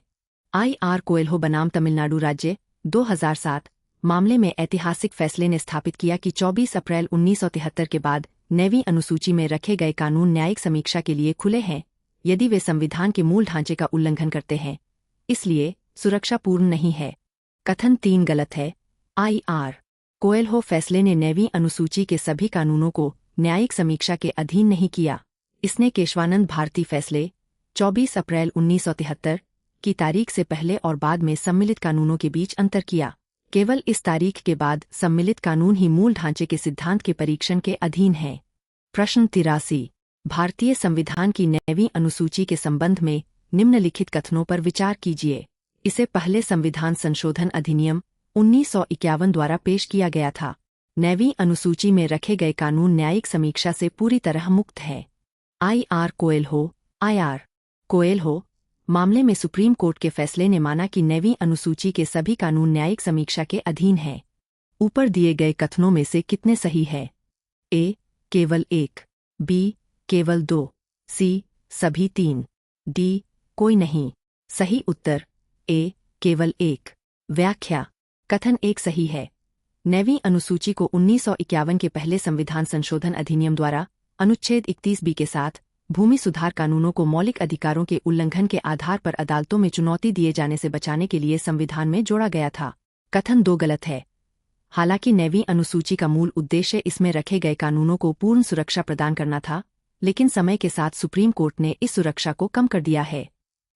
IR कोएल्हो बनाम तमिलनाडु राज्य 2007 मामले में ऐतिहासिक फैसले ने स्थापित किया कि 24 अप्रैल 1973 के बाद 9वीं अनुसूची में रखे गए कानून न्यायिक समीक्षा के लिए खुले हैं यदि वे संविधान के मूल ढांचे का उल्लंघन करते हैं, इसलिए सुरक्षा पूर्ण नहीं है। कथन 3 गलत है। IR कोएल्हो फैसले ने 9वीं अनुसूची के सभी कानूनों को न्यायिक समीक्षा के अधीन नहीं किया। इसने केशवानंद भारती फैसले 24 अप्रैल 1973 की तारीख से पहले और बाद में सम्मिलित कानूनों के बीच अंतर किया। केवल इस तारीख के बाद सम्मिलित कानून ही मूल ढांचे के सिद्धांत के परीक्षण के अधीन हैं। प्रश्न 83 भारतीय संविधान की 9वीं अनुसूची के संबंध में निम्नलिखित कथनों पर विचार कीजिए। इसे पहले संविधान संशोधन अधिनियम 1951 द्वारा पेश किया गया था। 9वीं अनुसूची में रखे गए कानून न्यायिक समीक्षा से पूरी तरह मुक्त है। आई.आर. कोएल्हो मामले में सुप्रीम कोर्ट के फैसले ने माना कि 9वीं अनुसूची के सभी कानून न्यायिक समीक्षा के अधीन हैं। ऊपर दिए गए कथनों में से कितने सही है? ए. केवल 1, बी. केवल 2, सी. सभी 3, डी. कोई नहीं। सही उत्तर ए. केवल 1। व्याख्या: कथन 1 सही है। 9वीं अनुसूची को 1951 के पहले संविधान संशोधन अधिनियम द्वारा अनुच्छेद 31B के साथ भूमि सुधार कानूनों को मौलिक अधिकारों के उल्लंघन के आधार पर अदालतों में चुनौती दिए जाने से बचाने के लिए संविधान में जोड़ा गया था। कथन 2 गलत है। हालांकि 9वीं अनुसूची का मूल उद्देश्य इसमें रखे गए कानूनों को पूर्ण सुरक्षा प्रदान करना था, लेकिन समय के साथ सुप्रीम कोर्ट ने इस सुरक्षा को कम कर दिया है।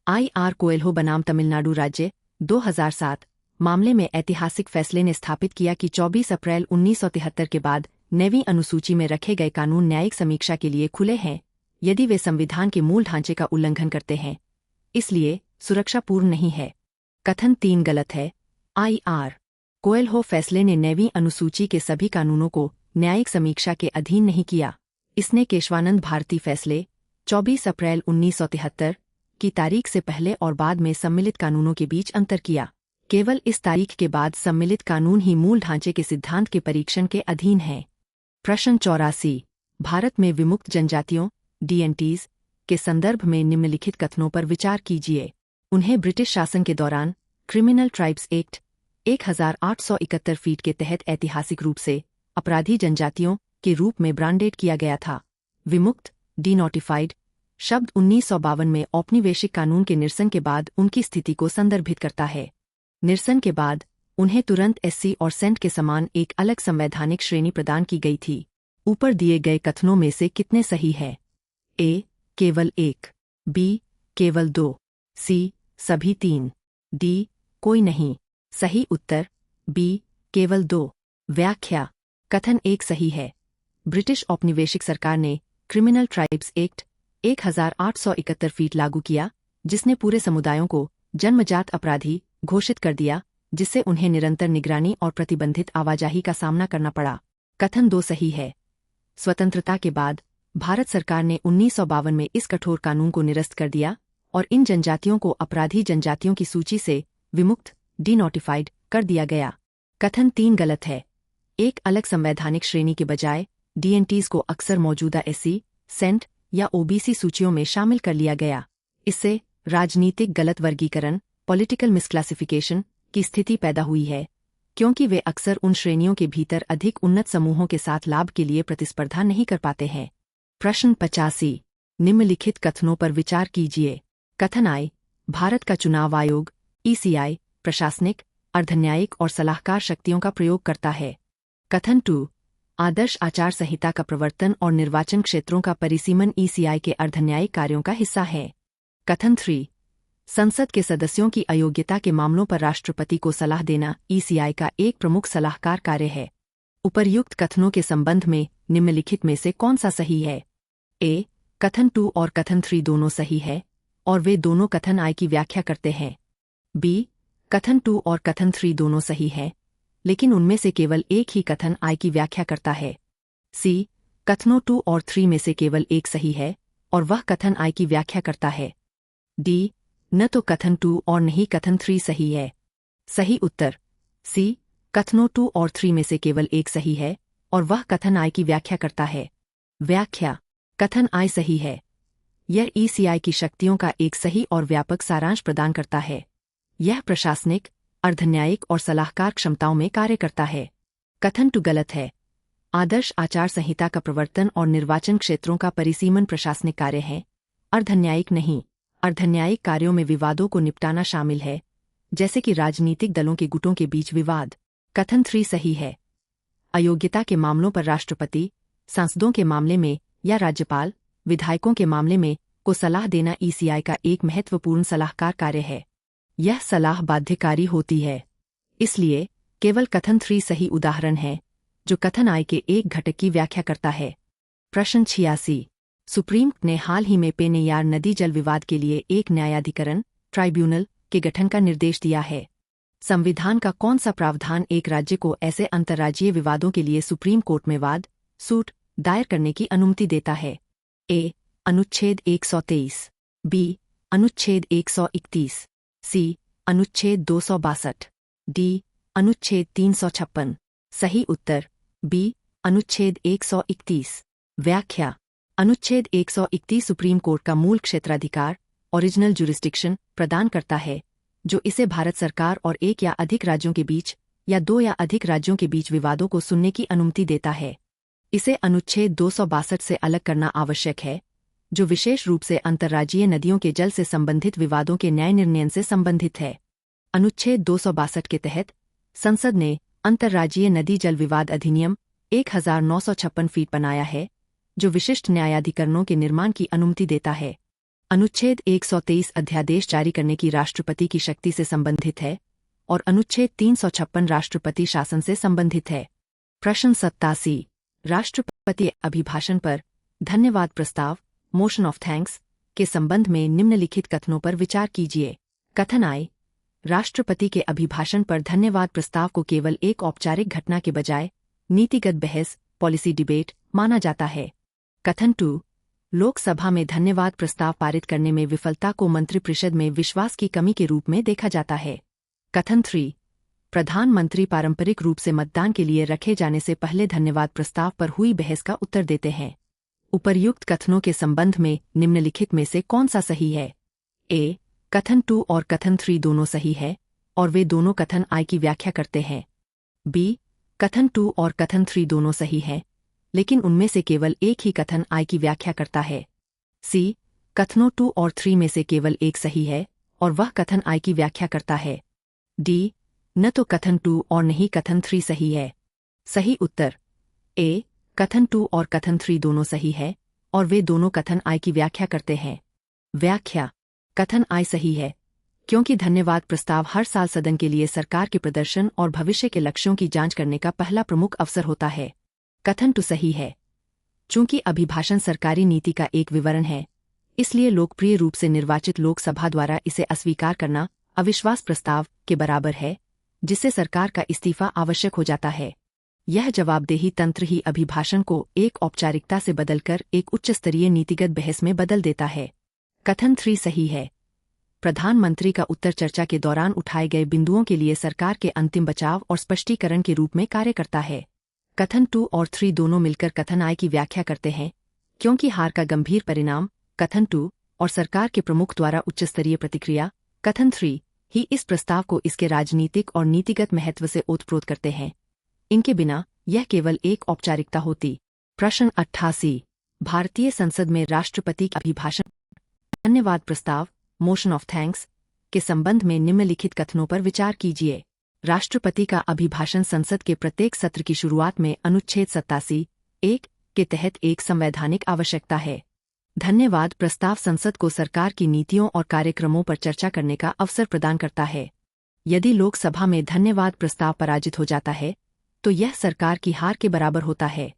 आई.आर. कोएल्हो बनाम तमिलनाडु राज्य 2007 मामले में ऐतिहासिक फैसले ने स्थापित किया कि 24 अप्रैल 1973 के बाद 9वीं अनुसूची में रखे गए कानून न्यायिक समीक्षा के लिए खुले हैं यदि वे संविधान के मूल ढांचे का उल्लंघन करते हैं, इसलिए सुरक्षा पूर्ण नहीं है। कथन 3 गलत है। आई.आर. कोएल्हो फैसले ने 9वीं अनुसूची के सभी कानूनों को न्यायिक समीक्षा के अधीन नहीं किया। इसने केशवानंद भारती फैसले 24 अप्रैल 1973 की तारीख से पहले और बाद में सम्मिलित कानूनों के बीच अंतर किया। केवल इस तारीख के बाद सम्मिलित कानून ही मूल ढांचे के सिद्धांत के परीक्षण के अधीन है। प्रश्न 84 भारत में विमुक्त जनजातियों DNTs के संदर्भ में निम्नलिखित कथनों पर विचार कीजिए। उन्हें ब्रिटिश शासन के दौरान क्रिमिनल ट्राइब्स एक्ट 1871 फीट के तहत ऐतिहासिक रूप से अपराधी जनजातियों के रूप में ब्रांडेड किया गया था। विमुक्त डिनोटिफाइड शब्द 1952 में औपनिवेशिक कानून के निरसन के बाद उनकी स्थिति को संदर्भित करता है। निरसन के बाद उन्हें तुरंत SC और सेंट के समान एक अलग संवैधानिक श्रेणी प्रदान की गई थी। ऊपर दिए गए कथनों में से कितने सही है? ए. केवल 1, बी. केवल 2, सी. सभी 3, डी. कोई नहीं। सही उत्तर बी. केवल 2। व्याख्या: कथन 1 सही है। ब्रिटिश औपनिवेशिक सरकार ने क्रिमिनल ट्राइब्स एक्ट 1871 फीट लागू किया, जिसने पूरे समुदायों को जन्मजात अपराधी घोषित कर दिया, जिससे उन्हें निरंतर निगरानी और प्रतिबंधित आवाजाही का सामना करना पड़ा। कथन 2 सही है। स्वतंत्रता के बाद भारत सरकार ने 1952 में इस कठोर कानून को निरस्त कर दिया और इन जनजातियों को अपराधी जनजातियों की सूची से विमुक्त डिनोटिफाइड कर दिया गया। कथन 3 गलत है। एक अलग संवैधानिक श्रेणी के बजाय DNTs को अक्सर मौजूदा SC, सेंट या OBC सूचियों में शामिल कर लिया गया। इससे राजनीतिक गलत वर्गीकरण पॉलिटिकल मिसक्लासिफिकेशन की स्थिति पैदा हुई है, क्योंकि वे अक्सर उन श्रेणियों के भीतर अधिक उन्नत समूहों के साथ लाभ के लिए प्रतिस्पर्धा नहीं कर पाते हैं। प्रश्न 85 निम्नलिखित कथनों पर विचार कीजिए। कथन I भारत का चुनाव आयोग ECI प्रशासनिक, अर्धन्यायिक और सलाहकार शक्तियों का प्रयोग करता है। कथन 2 आदर्श आचार संहिता का प्रवर्तन और निर्वाचन क्षेत्रों का परिसीमन ECI के अर्धन्यायिक कार्यों का हिस्सा है। कथन 3 संसद के सदस्यों की अयोग्यता के मामलों पर राष्ट्रपति को सलाह देना ECI का एक प्रमुख सलाहकार कार्य है। उपर्युक्त कथनों के संबंध में निम्नलिखित में से कौन सा सही है? ए. कथन 2 और कथन 3 दोनों सही है और वे दोनों कथन I की व्याख्या करते हैं। बी. कथन 2 और कथन 3 दोनों सही है, लेकिन उनमें से केवल एक ही कथन I की व्याख्या करता है। सी. कथनों 2 और 3 में से केवल एक सही है और वह कथन I की व्याख्या करता है। डी. न तो कथन 2 और न ही कथन 3 सही है। सही उत्तर सी. कथनों 2 और 3 में से केवल एक सही है और वह कथन I की व्याख्या करता है। व्याख्या: कथन I सही है। यह ECI की शक्तियों का एक सही और व्यापक सारांश प्रदान करता है। यह प्रशासनिक, अर्धन्यायिक और सलाहकार क्षमताओं में कार्य करता है। कथन 2 गलत है। आदर्श आचार संहिता का प्रवर्तन और निर्वाचन क्षेत्रों का परिसीमन प्रशासनिक कार्य है, अर्धन्यायिक नहीं। अर्धन्यायिक कार्यों में विवादों को निपटाना शामिल है, जैसे कि राजनीतिक दलों के गुटों के बीच विवाद। कथन 3 सही है। अयोग्यता के मामलों पर राष्ट्रपति, सांसदों के मामले में या राज्यपाल, विधायकों के मामले में को सलाह देना ECI का एक महत्वपूर्ण सलाहकार कार्य है। यह सलाह बाध्यकारी होती है, इसलिए केवल कथन 3 सही उदाहरण है जो कथन I के एक घटक की व्याख्या करता है। प्रश्न 86 सुप्रीम कोर्ट ने हाल ही में पेन्नैयार नदी जल विवाद के लिए एक न्यायाधिकरण ट्राइब्यूनल के गठन का निर्देश दिया है। संविधान का कौन सा प्रावधान एक राज्य को ऐसे अंतर्राज्यीय विवादों के लिए सुप्रीम कोर्ट में वाद सूट दायर करने की अनुमति देता है? ए. अनुच्छेद 123, बी. अनुच्छेद 131, सी. अनुच्छेद 262, डी. अनुच्छेद 356। सही उत्तर बी. अनुच्छेद 131। व्याख्या। अनुच्छेद 131 सुप्रीम कोर्ट का मूल क्षेत्राधिकार ओरिजिनल जुरिस्डिक्शन प्रदान करता है, जो इसे भारत सरकार और एक या अधिक राज्यों के बीच या दो या अधिक राज्यों के बीच विवादों को सुनने की अनुमति देता है। इसे अनुच्छेद 262 से अलग करना आवश्यक है, जो विशेष रूप से अंतर्राज्यीय नदियों के जल से संबंधित विवादों के न्याय निर्णय से संबंधित है। अनुच्छेद 262 के तहत संसद ने अंतर्राज्यीय नदी जल विवाद अधिनियम 1956 फीट बनाया है, जो विशिष्ट न्यायाधिकरणों के निर्माण की अनुमति देता है। अनुच्छेद 123 अध्यादेश जारी करने की राष्ट्रपति की शक्ति से संबंधित है और अनुच्छेद 356 राष्ट्रपति शासन से संबंधित है। प्रश्न 87। राष्ट्रपति अभिभाषण पर धन्यवाद प्रस्ताव मोशन ऑफ थैंक्स के संबंध में निम्नलिखित कथनों पर विचार कीजिए। कथन आई। राष्ट्रपति के अभिभाषण पर धन्यवाद प्रस्ताव को केवल एक औपचारिक घटना के बजाय नीतिगत बहस पॉलिसी डिबेट माना जाता है। कथन 2। लोकसभा में धन्यवाद प्रस्ताव पारित करने में विफलता को मंत्रिपरिषद में विश्वास की कमी के रूप में देखा जाता है। कथन 3। प्रधानमंत्री पारंपरिक रूप से मतदान के लिए रखे जाने से पहले धन्यवाद प्रस्ताव पर हुई बहस का उत्तर देते हैं। उपर्युक्त कथनों के संबंध में निम्नलिखित में से कौन सा सही है? ए. कथन 2 और कथन 3 दोनों सही है और वे दोनों कथन आई की व्याख्या करते हैं। बी. कथन 2 और कथन 3 दोनों सही हैं, लेकिन उनमें से केवल एक ही कथन आई की व्याख्या करता है। सी. कथनों 2 और 3 में से केवल एक सही है और वह कथन आई की व्याख्या करता है। डी. न तो कथन 2 और नहीं कथन 3 सही है। सही उत्तर ए. कथन 2 और कथन 3 दोनों सही है और वे दोनों कथन आई की व्याख्या करते हैं। व्याख्या। कथन आई सही है क्योंकि धन्यवाद प्रस्ताव हर साल सदन के लिए सरकार के प्रदर्शन और भविष्य के लक्ष्यों की जांच करने का पहला प्रमुख अवसर होता है। कथन 2 सही है चूंकि अभिभाषण सरकारी नीति का एक विवरण है, इसलिए लोकप्रिय रूप से निर्वाचित लोकसभा द्वारा इसे अस्वीकार करना अविश्वास प्रस्ताव के बराबर है, जिससे सरकार का इस्तीफा आवश्यक हो जाता है। यह जवाबदेही तंत्र ही अभिभाषण को एक औपचारिकता से बदलकर एक उच्च स्तरीय नीतिगत बहस में बदल देता है। कथन 3 सही है। प्रधानमंत्री का उत्तर चर्चा के दौरान उठाए गए बिंदुओं के लिए सरकार के अंतिम बचाव और स्पष्टीकरण के रूप में कार्य करता है। कथन 2 और 3 दोनों मिलकर कथन आई की व्याख्या करते हैं, क्योंकि हार का गंभीर परिणाम कथन 2 और सरकार के प्रमुख द्वारा उच्च स्तरीय प्रतिक्रिया कथन 3 ही इस प्रस्ताव को इसके राजनीतिक और नीतिगत महत्व से ओतप्रोत करते हैं। इनके बिना यह केवल एक औपचारिकता होती। प्रश्न 88। भारतीय संसद में राष्ट्रपति के अभिभाषण धन्यवाद प्रस्ताव मोशन ऑफ थैंक्स के संबंध में निम्नलिखित कथनों पर विचार कीजिए। राष्ट्रपति का अभिभाषण संसद के प्रत्येक सत्र की शुरुआत में अनुच्छेद 87(1) के तहत एक संवैधानिक आवश्यकता है। धन्यवाद प्रस्ताव संसद को सरकार की नीतियों और कार्यक्रमों पर चर्चा करने का अवसर प्रदान करता है। यदि लोकसभा में धन्यवाद प्रस्ताव पराजित हो जाता है, तो यह सरकार की हार के बराबर होता है।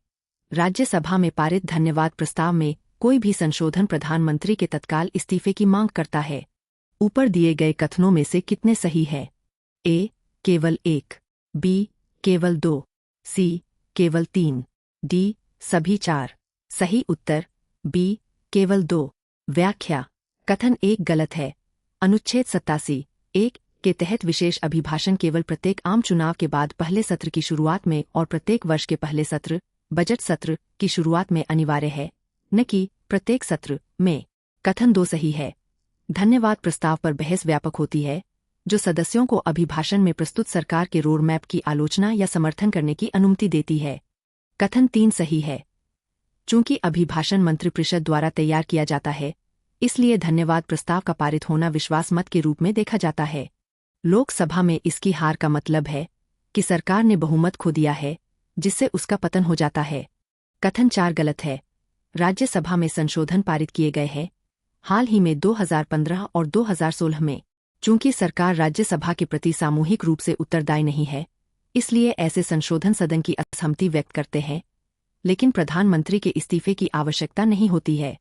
राज्यसभा में पारित धन्यवाद प्रस्ताव में कोई भी संशोधन प्रधानमंत्री के तत्काल इस्तीफे की मांग करता है। ऊपर दिए गए कथनों में से कितने सही है? ए. केवल 1, बी. केवल 2, सी. केवल 3, डी. सभी 4। सही उत्तर बी. केवल 2। व्याख्या। कथन 1 गलत है। अनुच्छेद 87(1) के तहत विशेष अभिभाषण केवल प्रत्येक आम चुनाव के बाद पहले सत्र की शुरुआत में और प्रत्येक वर्ष के पहले सत्र बजट सत्र की शुरुआत में अनिवार्य है, न कि प्रत्येक सत्र में। कथन 2 सही है। धन्यवाद प्रस्ताव पर बहस व्यापक होती है, जो सदस्यों को अभिभाषण में प्रस्तुत सरकार के रोड मैप की आलोचना या समर्थन करने की अनुमति देती है। कथन 3 सही है। चूंकि अभिभाषण मंत्रिपरिषद द्वारा तैयार किया जाता है, इसलिए धन्यवाद प्रस्ताव का पारित होना विश्वास मत के रूप में देखा जाता है। लोकसभा में इसकी हार का मतलब है कि सरकार ने बहुमत खो दिया है, जिससे उसका पतन हो जाता है। कथन 4 गलत है। राज्यसभा में संशोधन पारित किए गए हैं, हाल ही में 2015 और 2016 में। चूंकि सरकार राज्यसभा के प्रति सामूहिक रूप से उत्तरदायी नहीं है, इसलिए ऐसे संशोधन सदन की असहमति व्यक्त करते हैं, लेकिन प्रधानमंत्री के इस्तीफे की आवश्यकता नहीं होती है।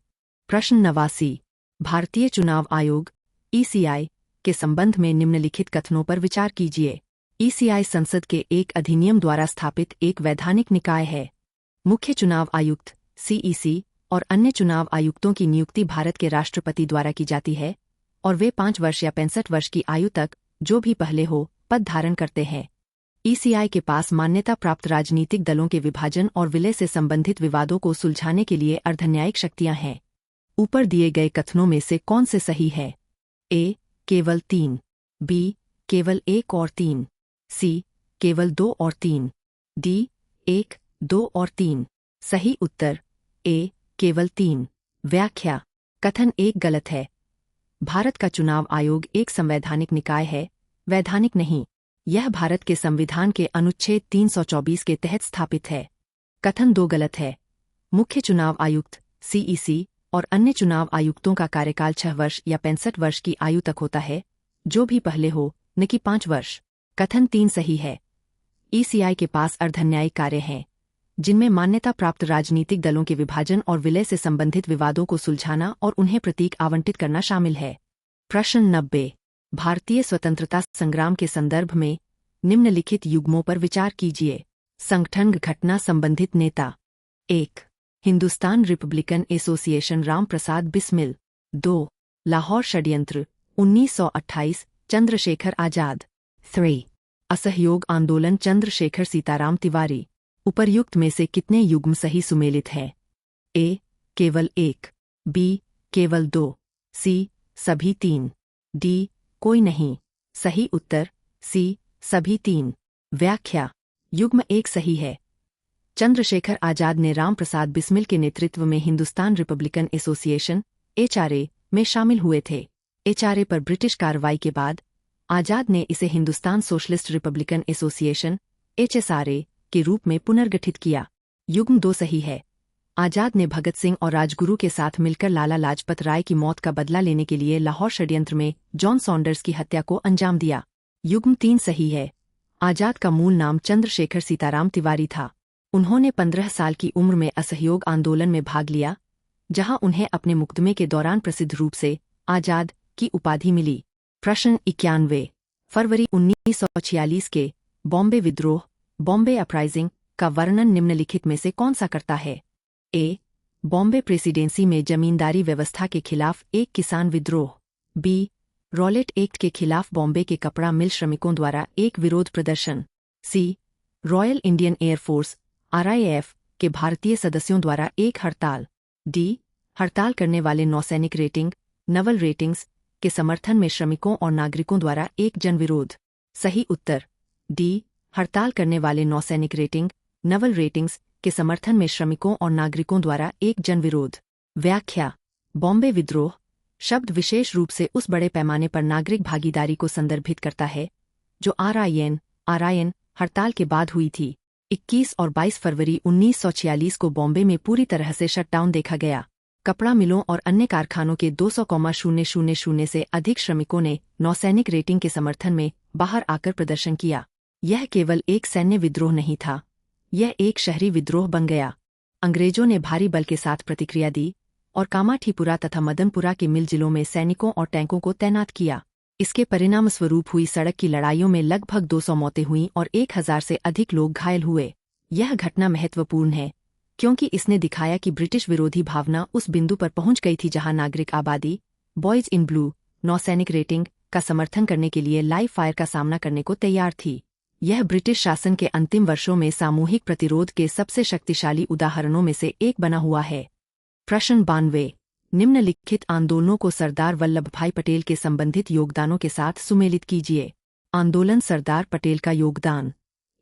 प्रश्न 89। भारतीय चुनाव आयोग (ECI) के संबंध में निम्नलिखित कथनों पर विचार कीजिए। ईसीआई संसद के एक अधिनियम द्वारा स्थापित एक वैधानिक निकाय है। मुख्य चुनाव आयुक्त सीईसी और अन्य चुनाव आयुक्तों की नियुक्ति भारत के राष्ट्रपति द्वारा की जाती है और वे 5 वर्ष या 65 वर्ष की आयु तक जो भी पहले हो पद धारण करते हैं। ईसीआई के पास मान्यता प्राप्त राजनीतिक दलों के विभाजन और विलय से संबंधित विवादों को सुलझाने के लिए अर्धन्यायिक शक्तियां हैं। ऊपर दिए गए कथनों में से कौन से सही है? ए. केवल 3, बी. केवल 1 और 3, सी. केवल 2 और 3, डी. 1, 2 और 3। सही उत्तर ए. केवल 3। व्याख्या: कथन 1 गलत है। भारत का चुनाव आयोग एक संवैधानिक निकाय है, वैधानिक नहीं। यह भारत के संविधान के अनुच्छेद 324 के तहत स्थापित है। कथन 2 गलत है। मुख्य चुनाव आयुक्त सीईसी और अन्य चुनाव आयुक्तों का कार्यकाल 6 वर्ष या 65 वर्ष की आयु तक होता है, जो भी पहले हो, न कि 5 वर्ष। कथन 3 सही है। ईसीआई के पास अर्धन्यायिक कार्य हैं, जिनमें मान्यता प्राप्त राजनीतिक दलों के विभाजन और विलय से संबंधित विवादों को सुलझाना और उन्हें प्रतीक आवंटित करना शामिल है। प्रश्न 90। भारतीय स्वतंत्रता संग्राम के संदर्भ में निम्नलिखित युग्मों पर विचार कीजिए। संगठन घटना संबंधित नेता। 1. Hindustan Republican association Ram Prasad Bismil. 2. लाहौर षड्यंत्र 1928 चंद्रशेखर आजाद। 3. असहयोग आंदोलन चंद्रशेखर सीताराम तिवारी। उपर्युक्त में से कितने युग्म सही सुमेलित हैं? ए. केवल 1, बी. केवल 2, सी. सभी 3, डी. कोई नहीं। सही उत्तर सी. सभी 3। व्याख्या: युग्म 1 सही है। चंद्रशेखर आजाद ने राम प्रसाद बिस्मिल के नेतृत्व में हिंदुस्तान रिपब्लिकन एसोसिएशन एचआरए में शामिल हुए थे। एचआरए पर ब्रिटिश कार्रवाई के बाद आजाद ने इसे Hindustan socialist Republican association HSRA के रूप में पुनर्गठित किया। युग्म 2 सही है। आजाद ने भगत सिंह और राजगुरु के साथ मिलकर लाला लाजपत राय की मौत का बदला लेने के लिए लाहौर षड्यंत्र में जॉन सॉन्डर्स की हत्या को अंजाम दिया। युग्म 3 सही है। आजाद का मूल नाम चंद्रशेखर सीताराम तिवारी था। उन्होंने 15 साल की उम्र में असहयोग आंदोलन में भाग लिया, जहां उन्हें अपने मुकदमे के दौरान प्रसिद्ध रूप से आजाद की उपाधि मिली। प्रश्न 91। फरवरी 1946 के बॉम्बे विद्रोह बॉम्बे अपराइजिंग का वर्णन निम्नलिखित में से कौन सा करता है? ए. बॉम्बे प्रेसिडेंसी में जमींदारी व्यवस्था के खिलाफ एक किसान विद्रोह। बी. रॉलेट एक्ट के खिलाफ बॉम्बे के कपड़ा मिल श्रमिकों द्वारा एक विरोध प्रदर्शन। सी. रॉयल इंडियन एयरफोर्स RIAF के भारतीय सदस्यों द्वारा एक हड़ताल। डी. हड़ताल करने वाले नौसैनिक रेटिंग नवल रेटिंग्स के समर्थन में श्रमिकों और नागरिकों द्वारा एक जनविरोध। सही उत्तर डी. हड़ताल करने वाले नौसैनिक रेटिंग नवल रेटिंग्स के समर्थन में श्रमिकों और नागरिकों द्वारा एक जनविरोध। व्याख्या: बॉम्बे विद्रोह शब्द विशेष रूप से उस बड़े पैमाने पर नागरिक भागीदारी को संदर्भित करता है जो RIN हड़ताल के बाद हुई थी। 21 और 22 फरवरी 1946 को बॉम्बे में पूरी तरह से शटडाउन देखा गया। कपड़ा मिलों और अन्य कारखानों के 200,000 से अधिक श्रमिकों ने नौसैनिक रेटिंग के समर्थन में बाहर आकर प्रदर्शन किया। यह केवल एक सैन्य विद्रोह नहीं था, यह एक शहरी विद्रोह बन गया। अंग्रेजों ने भारी बल के साथ प्रतिक्रिया दी और कामाठीपुरा तथा मदनपुरा के मिल जिलों में सैनिकों और टैंकों को तैनात किया। इसके परिणाम स्वरूप हुई सड़क की लड़ाइयों में लगभग 200 मौतें हुईं और 1000 से अधिक लोग घायल हुए। यह घटना महत्वपूर्ण है क्योंकि इसने दिखाया कि ब्रिटिश विरोधी भावना उस बिंदु पर पहुंच गई थी जहां नागरिक आबादी बॉयज इन ब्लू नौसैनिक रेटिंग का समर्थन करने के लिए लाइव फायर का सामना करने को तैयार थी। यह ब्रिटिश शासन के अंतिम वर्षों में सामूहिक प्रतिरोध के सबसे शक्तिशाली उदाहरणों में से एक बना हुआ है। प्रश्न 92। निम्नलिखित आंदोलनों को सरदार वल्लभ भाई पटेल के संबंधित योगदानों के साथ सुमेलित कीजिए। आंदोलन सरदार पटेल का योगदान।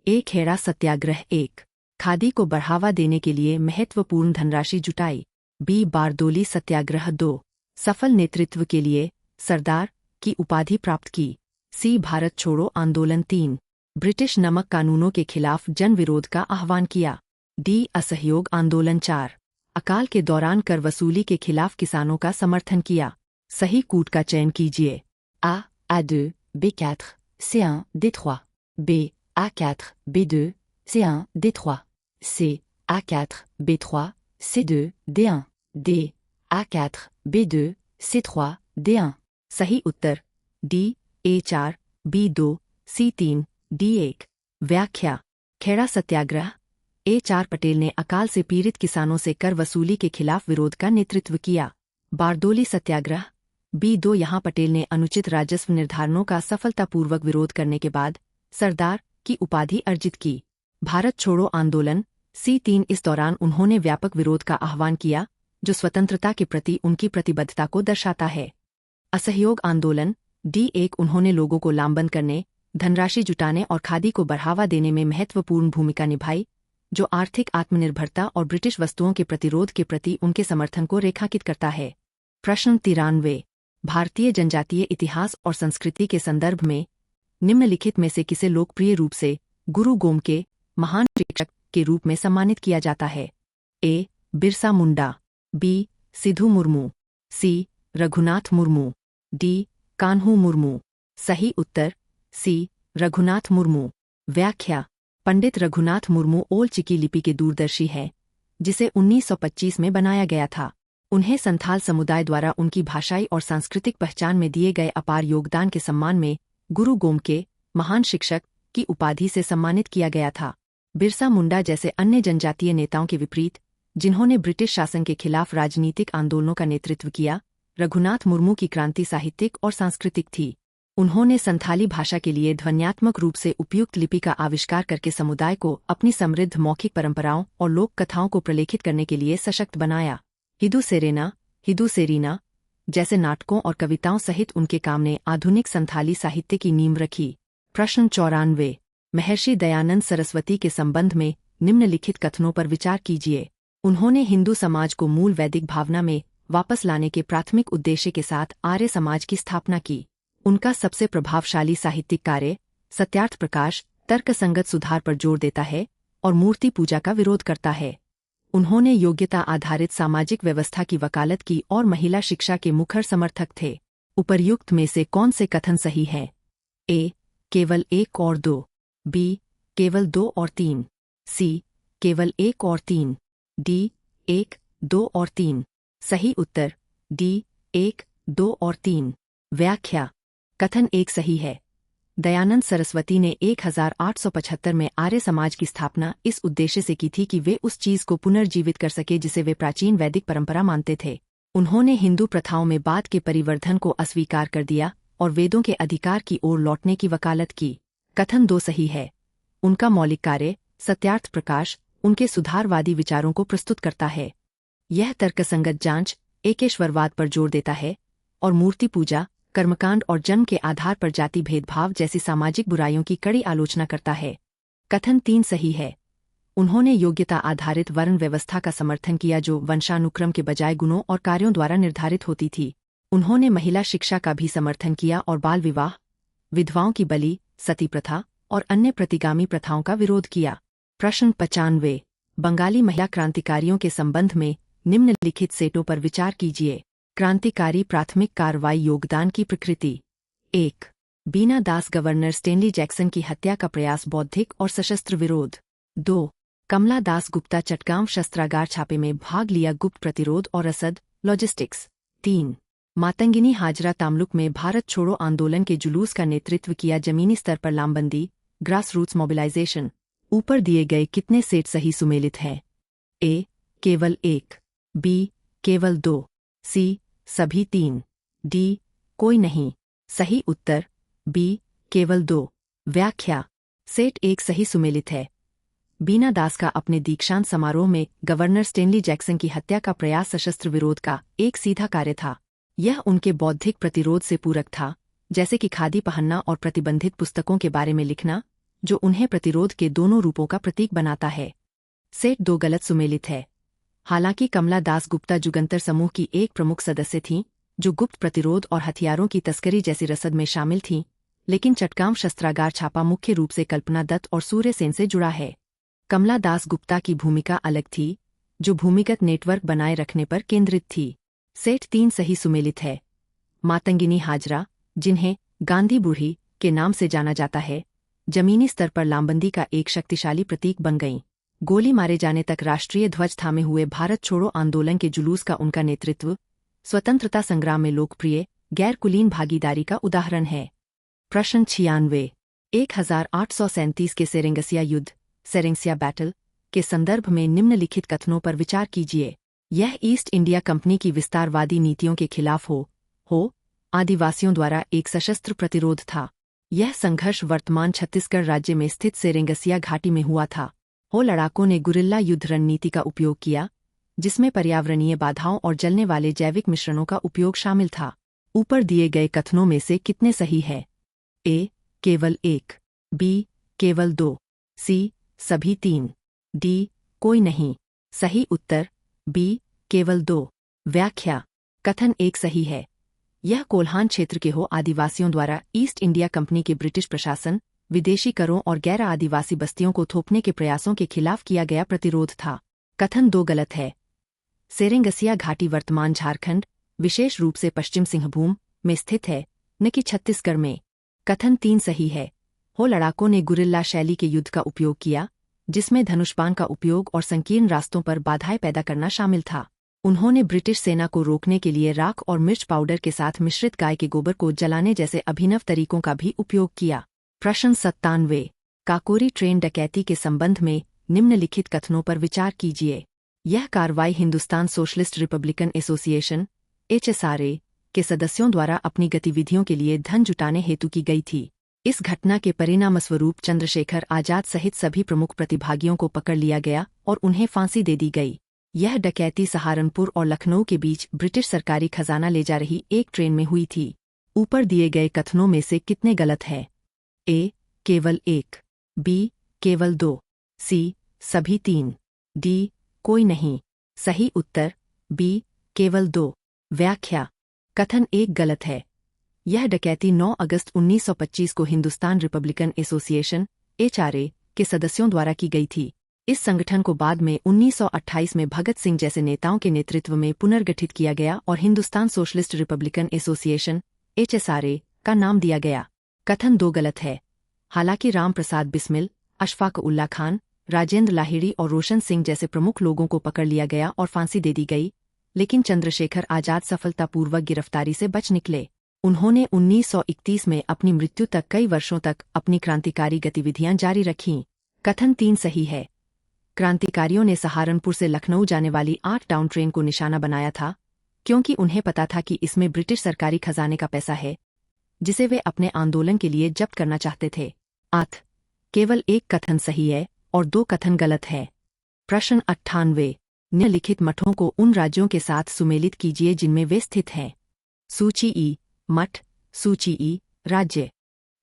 1. खेड़ा सत्याग्रह। 1. खादी को बढ़ावा देने के लिए महत्वपूर्ण धनराशि जुटाई। बी. बारदोली सत्याग्रह। 2. सफल नेतृत्व के लिए सरदार की उपाधि प्राप्त की। सी. भारत छोड़ो आंदोलन। 3. ब्रिटिश नमक कानूनों के खिलाफ जन विरोध का आह्वान किया। डी. असहयोग आंदोलन। 4. अकाल के दौरान कर वसूली के खिलाफ किसानों का समर्थन किया। सही कूट का चयन कीजिए। A. A2, B4, C1, D3. B. A4, B2, C1, D3. C. A4, B3, C2, D1. D. A4, B2, C3, D1. सही उत्तर D A4, B2, C3, D1। व्याख्या। खेड़ा सत्याग्रह। A4 पटेल ने अकाल से पीड़ित किसानों से कर वसूली के खिलाफ विरोध का नेतृत्व किया। बारडोली सत्याग्रह। B2 यहाँ पटेल ने अनुचित राजस्व निर्धारणों का सफलतापूर्वक विरोध करने के बाद सरदार की उपाधि अर्जित की। भारत छोड़ो आंदोलन। C3 इस दौरान उन्होंने व्यापक विरोध का आह्वान किया, जो स्वतंत्रता के प्रति उनकी प्रतिबद्धता को दर्शाता है। असहयोग आंदोलन। D1 उन्होंने लोगों को लामबंद करने, धनराशि जुटाने और खादी को बढ़ावा देने में महत्वपूर्ण भूमिका निभाई, जो आर्थिक आत्मनिर्भरता और ब्रिटिश वस्तुओं के प्रतिरोध के प्रति उनके समर्थन को रेखांकित करता है। प्रश्न 93। भारतीय जनजातीय इतिहास और संस्कृति के संदर्भ में निम्नलिखित में से किसे लोकप्रिय रूप से गुरु गोमके महान शिक्षक के रूप में सम्मानित किया जाता है? A. Birsa Munda, B. Sidhu Murmu, C. Raghunath Murmu, D. Kanhu Murmu. सही उत्तर C. रघुनाथ मुर्मू। व्याख्या। पंडित रघुनाथ मुर्मू ओल चिकी लिपि के दूरदर्शी हैं, जिसे 1925 में बनाया गया था। उन्हें संथाल समुदाय द्वारा उनकी भाषाई और सांस्कृतिक पहचान में दिए गए अपार योगदान के सम्मान में गुरु गोमके महान शिक्षक की उपाधि से सम्मानित किया गया था। बिरसा मुंडा जैसे अन्य जनजातीय नेताओं के विपरीत, जिन्होंने ब्रिटिश शासन के खिलाफ राजनीतिक आंदोलनों का नेतृत्व किया, रघुनाथ मुर्मू की क्रांति साहित्यिक और सांस्कृतिक थी। उन्होंने संथाली भाषा के लिए ध्वन्यात्मक रूप से उपयुक्त लिपि का आविष्कार करके समुदाय को अपनी समृद्ध मौखिक परंपराओं और लोक कथाओं को प्रलेखित करने के लिए सशक्त बनाया। हिदू सेरेना, हिदू सेरीना जैसे नाटकों और कविताओं सहित उनके काम ने आधुनिक संथाली साहित्य की नींव रखी। प्रश्न 94। महर्षि दयानंद सरस्वती के संबंध में निम्नलिखित कथनों पर विचार कीजिए। उन्होंने हिंदू समाज को मूल वैदिक भावना में वापस लाने के प्राथमिक उद्देश्य के साथ आर्य समाज की स्थापना की। उनका सबसे प्रभावशाली साहित्यिक कार्य सत्यार्थ प्रकाश तर्कसंगत सुधार पर जोर देता है और मूर्ति पूजा का विरोध करता है। उन्होंने योग्यता आधारित सामाजिक व्यवस्था की वकालत की और महिला शिक्षा के मुखर समर्थक थे। उपर्युक्त में से कौन से कथन सही हैं? A. केवल 1 और 2, B. केवल 2 और 3, C. केवल 1 और 3, D. 1, 2 और 3। सही उत्तर D. 1, 2 और 3। व्याख्या। कथन 1 सही है। दयानंद सरस्वती ने 1875 में आर्य समाज की स्थापना इस उद्देश्य से की थी कि वे उस चीज को पुनर्जीवित कर सके जिसे वे प्राचीन वैदिक परंपरा मानते थे। उन्होंने हिंदू प्रथाओं में बाद के परिवर्धन को अस्वीकार कर दिया और वेदों के अधिकार की ओर लौटने की वकालत की। कथन 2 सही है। उनका मौलिक कार्य सत्यार्थ प्रकाश उनके सुधारवादी विचारों को प्रस्तुत करता है। यह तर्कसंगत जांच एकेश्वरवाद पर जोर देता है और मूर्ति पूजा, कर्मकांड और जन्म के आधार पर जाति भेदभाव जैसी सामाजिक बुराइयों की कड़ी आलोचना करता है। कथन 3 सही है। उन्होंने योग्यता आधारित वर्ण व्यवस्था का समर्थन किया जो वंशानुक्रम के बजाय गुणों और कार्यों द्वारा निर्धारित होती थी। उन्होंने महिला शिक्षा का भी समर्थन किया और बाल विवाह, विधवाओं की बलि, सती प्रथा और अन्य प्रतिगामी प्रथाओं का विरोध किया। प्रश्न 95। बंगाली महिला क्रांतिकारियों के संबंध में निम्नलिखित सेटों पर विचार कीजिए। क्रांतिकारी प्राथमिक कार्रवाई योगदान की प्रकृति। 1. बीना दास गवर्नर स्टेनली जैक्सन की हत्या का प्रयास बौद्धिक और सशस्त्र विरोध। 2. कमला दास गुप्ता चटगांव शस्त्रागार छापे में भाग लिया गुप्त प्रतिरोध और रसद लॉजिस्टिक्स। 3. मातंगिनी हाजरा तामलुक में भारत छोड़ो आंदोलन के जुलूस का नेतृत्व किया जमीनी स्तर पर लामबंदी ग्रास रूट्स मोबिलाइजेशन। ऊपर दिए गए कितने सेट सही सुमेलित हैं? A. केवल 1, B. केवल 2, C. सभी 3, D. कोई नहीं। सही उत्तर B. केवल 2। व्याख्या। सेट 1 सही सुमेलित है। बीना दास का अपने दीक्षांत समारोह में गवर्नर स्टेनली जैक्सन की हत्या का प्रयास सशस्त्र विरोध का एक सीधा कार्य था। यह उनके बौद्धिक प्रतिरोध से पूरक था, जैसे कि खादी पहनना और प्रतिबंधित पुस्तकों के बारे में लिखना, जो उन्हें प्रतिरोध के दोनों रूपों का प्रतीक बनाता है। सेट 2 गलत सुमेलित है। हालांकि कमला दास गुप्ता जुगंतर समूह की एक प्रमुख सदस्य थीं, जो गुप्त प्रतिरोध और हथियारों की तस्करी जैसी रसद में शामिल थीं, लेकिन चटगांव शस्त्रागार छापा मुख्य रूप से कल्पना दत्त और सूर्य सेन से जुड़ा है। कमला दास गुप्ता की भूमिका अलग थी, जो भूमिगत नेटवर्क बनाए रखने पर केंद्रित थी। सेट 3 सही सुमेलित है। मातंगिनी हाजरा, जिन्हें गांधी बूढ़ी के नाम से जाना जाता है, जमीनी स्तर पर लामबंदी का एक शक्तिशाली प्रतीक बन गईं। गोली मारे जाने तक राष्ट्रीय ध्वज थामे हुए भारत छोड़ो आंदोलन के जुलूस का उनका नेतृत्व स्वतंत्रता संग्राम में लोकप्रिय गैर कुलीन भागीदारी का उदाहरण है। प्रश्न 96। 1837 के सेरेंगसिया युद्ध सेरेंगसिया बैटल के संदर्भ में निम्नलिखित कथनों पर विचार कीजिए। यह ईस्ट इंडिया कंपनी की विस्तारवादी नीतियों के खिलाफ हो आदिवासियों द्वारा एक सशस्त्र प्रतिरोध था। यह संघर्ष वर्तमान छत्तीसगढ़ राज्य में स्थित सेरेंगसिया घाटी में हुआ था। लड़ाकों ने गुरिल्ला युद्ध रणनीति का उपयोग किया, जिसमें पर्यावरणीय बाधाओं और जलने वाले जैविक मिश्रणों का उपयोग शामिल था। ऊपर दिए गए कथनों में से कितने सही है? ए. केवल 1, बी. केवल 2, सी. सभी 3, डी. कोई नहीं। सही उत्तर बी. केवल 2। व्याख्या। कथन 1 सही है। यह कोल्हान क्षेत्र के आदिवासियों द्वारा ईस्ट इंडिया कंपनी के ब्रिटिश प्रशासन, विदेशी करों और गैर आदिवासी बस्तियों को थोपने के प्रयासों के खिलाफ किया गया प्रतिरोध था। कथन 2 गलत है। सेरेंगसिया घाटी वर्तमान झारखंड, विशेष रूप से पश्चिम सिंहभूम में स्थित है, न कि छत्तीसगढ़ में। कथन 3 सही है। लड़ाकों ने गुरिल्ला शैली के युद्ध का उपयोग किया, जिसमें धनुष्पान का उपयोग और संकीर्ण रास्तों पर बाधाएं पैदा करना शामिल था। उन्होंने ब्रिटिश सेना को रोकने के लिए राख और मिर्च पाउडर के साथ मिश्रित गाय के गोबर को जलाने जैसे अभिनव तरीकों का भी उपयोग किया। प्रश्न 97। काकोरी ट्रेन डकैती के संबंध में निम्नलिखित कथनों पर विचार कीजिए। यह कार्रवाई Hindustan socialist Republican association (HSRA) के सदस्यों द्वारा अपनी गतिविधियों के लिए धन जुटाने हेतु की गई थी। इस घटना के परिणामस्वरूप चंद्रशेखर आजाद सहित सभी प्रमुख प्रतिभागियों को पकड़ लिया गया और उन्हें फांसी दे दी गई। यह डकैती सहारनपुर और लखनऊ के बीच ब्रिटिश सरकारी खजाना ले जा रही एक ट्रेन में हुई थी। ऊपर दिए गए कथनों में से कितने गलत है? ए. केवल 1, बी. केवल 2, सी. सभी 3, डी. कोई नहीं। सही उत्तर बी. केवल 2। व्याख्या। कथन 1 गलत है। यह डकैती 9 अगस्त 1925 को हिंदुस्तान रिपब्लिकन एसोसिएशन (HRA) के सदस्यों द्वारा की गई थी। इस संगठन को बाद में 1928 में भगत सिंह जैसे नेताओं के नेतृत्व में पुनर्गठित किया गया और Hindustan socialist Republican association (HSRA) का नाम दिया गया। कथन 2 गलत है। हालांकि राम प्रसाद बिस्मिल, अशफाक उल्ला खान, राजेंद्र लाहिड़ी और रोशन सिंह जैसे प्रमुख लोगों को पकड़ लिया गया और फांसी दे दी गई, लेकिन चंद्रशेखर आजाद सफलतापूर्वक गिरफ्तारी से बच निकले। उन्होंने 1931 में अपनी मृत्यु तक कई वर्षों तक अपनी क्रांतिकारी गतिविधियां जारी रखीं। कथन 3 सही है। क्रांतिकारियों ने सहारनपुर से लखनऊ जाने वाली 8 टाउन ट्रेन को निशाना बनाया था, क्योंकि उन्हें पता था कि इसमें ब्रिटिश सरकारी खजाने का पैसा है, जिसे वे अपने आंदोलन के लिए जब्त करना चाहते थे। केवल 1 कथन सही है और 2 कथन गलत है। प्रश्न 98। निम्नलिखित मठों को उन राज्यों के साथ सुमेलित कीजिए जिनमें वे स्थित हैं। सूची ई मठ, सूची ई राज्य।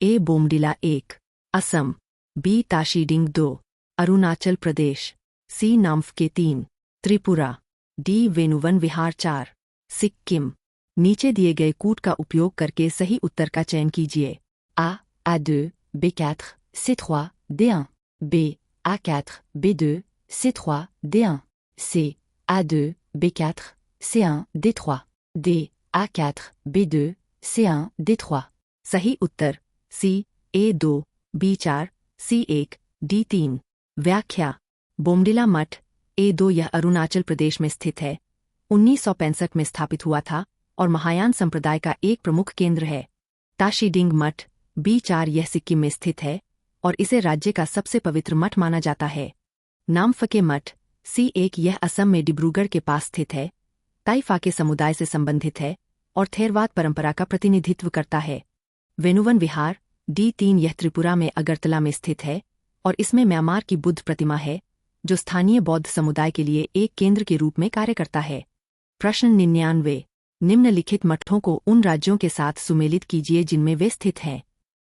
ए. बोमडिला 1, असम, बी. ताशीडिंग 2, अरुणाचल प्रदेश, सी. नाम्फके 3, त्रिपुरा, डी. वेनुवन विहार 4, सिक्किम। नीचे दिए गए कूट का उपयोग करके सही उत्तर का चयन कीजिए। A. A2, B4, C3, D1, B. A4, B2, C3, D1, C. A2, B4, C1, D3, D. A4, B2, C1, D3। सही उत्तर सी. A2, B4, C1, D3। व्याख्या। बोमडिला मठ A2 यह अरुणाचल प्रदेश में स्थित है। 1965 में स्थापित हुआ था और महायान संप्रदाय का एक प्रमुख केंद्र है। ताशीडिंग मठ B4 यह सिक्किम में स्थित है और इसे राज्य का सबसे पवित्र मठ माना जाता है। नामफके मठ C1 यह असम में डिब्रूगढ़ के पास स्थित है, ताइफाके समुदाय से संबंधित है और थेरवाद परंपरा का प्रतिनिधित्व करता है। वेनुवन विहार D3 यह त्रिपुरा में अगरतला में स्थित है और इसमें म्यांमार की बुद्ध प्रतिमा है, जो स्थानीय बौद्ध समुदाय के लिए एक केंद्र के रूप में कार्य करता है। प्रश्न 99। निम्नलिखित मठों को उन राज्यों के साथ सुमेलित कीजिए जिनमें वे स्थित हैं।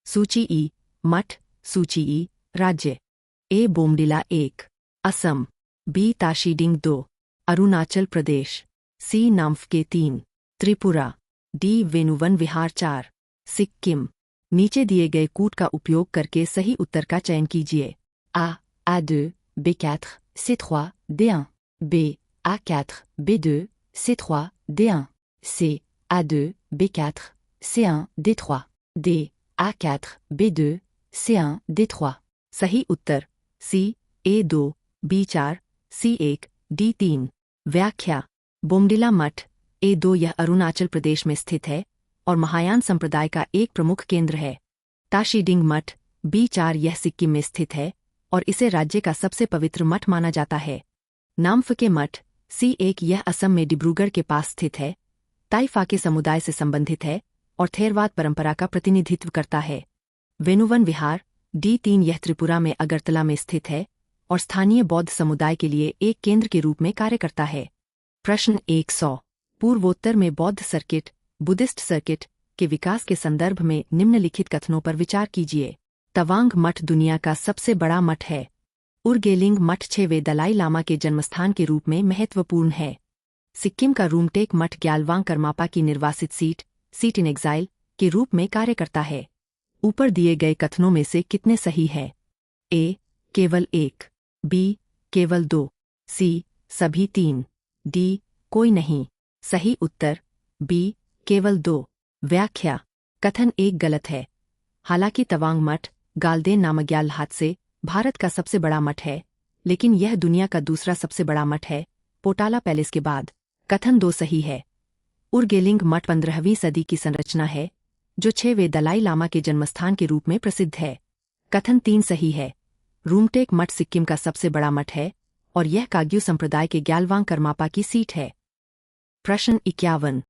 सूची ई मठ, सूची ई राज्य। ए. बोमडिला 1, असम, बी. ताशीडिंग 2, अरुणाचल प्रदेश, सी. नाम्फके 3, त्रिपुरा, डी. वेनुवन विहार 4, सिक्किम। नीचे दिए गए कूट का उपयोग करके सही उत्तर का चयन कीजिए। A. A2, B4, C3, D1, B. A4, B2, C3, D1, C. A2, B4, C1, D3, D. A4, B2, C1, D3। सही उत्तर सी. A2, B4, C1, D3। व्याख्या। बोमडिला मठ A2 यह अरुणाचल प्रदेश में स्थित है और महायान संप्रदाय का एक प्रमुख केंद्र है। ताशीडिंग मठ B4 यह सिक्किम में स्थित है और इसे राज्य का सबसे पवित्र मठ माना जाता है। नामफके मठ C1 यह असम में डिब्रूगढ़ के पास स्थित है, ताइफा के समुदाय से संबंधित है और थेरवाद परंपरा का प्रतिनिधित्व करता है। वेनुवन विहार D3 यह त्रिपुरा में अगरतला में स्थित है और स्थानीय बौद्ध समुदाय के लिए एक केंद्र के रूप में कार्य करता है। प्रश्न 100 पूर्वोत्तर में बौद्ध सर्किट बुद्धिस्ट सर्किट के विकास के संदर्भ में निम्नलिखित कथनों पर विचार कीजिए। तवांग मठ दुनिया का सबसे बड़ा मठ है। उरगेलिंग मठ 6वें दलाई लामा के जन्मस्थान के रूप में महत्वपूर्ण है। सिक्किम का रूमटेक मठ ग्यालवांग करमापा की निर्वासित सीट इन एग्जाइल के रूप में कार्य करता है। ऊपर दिए गए कथनों में से कितने सही है? ए केवल 1, बी केवल 2, सी सभी 3, डी कोई नहीं। सही उत्तर बी केवल 2। व्याख्या कथन 1 गलत है। हालांकि तवांग मठ गालदेन नामग्याल हाथ से भारत का सबसे बड़ा मठ है, लेकिन यह दुनिया का दूसरा सबसे बड़ा मठ है, पोटाला पैलेस के बाद। कथन 2 सही है। उरगेलिंग मठ 15वीं सदी की संरचना है, जो 6वें दलाई लामा के जन्मस्थान के रूप में प्रसिद्ध है। कथन 3 सही है। रूमटेक मठ सिक्किम का सबसे बड़ा मठ है और यह काग्यू संप्रदाय के ग्यालवांग करमापा की सीट है। प्रश्न 51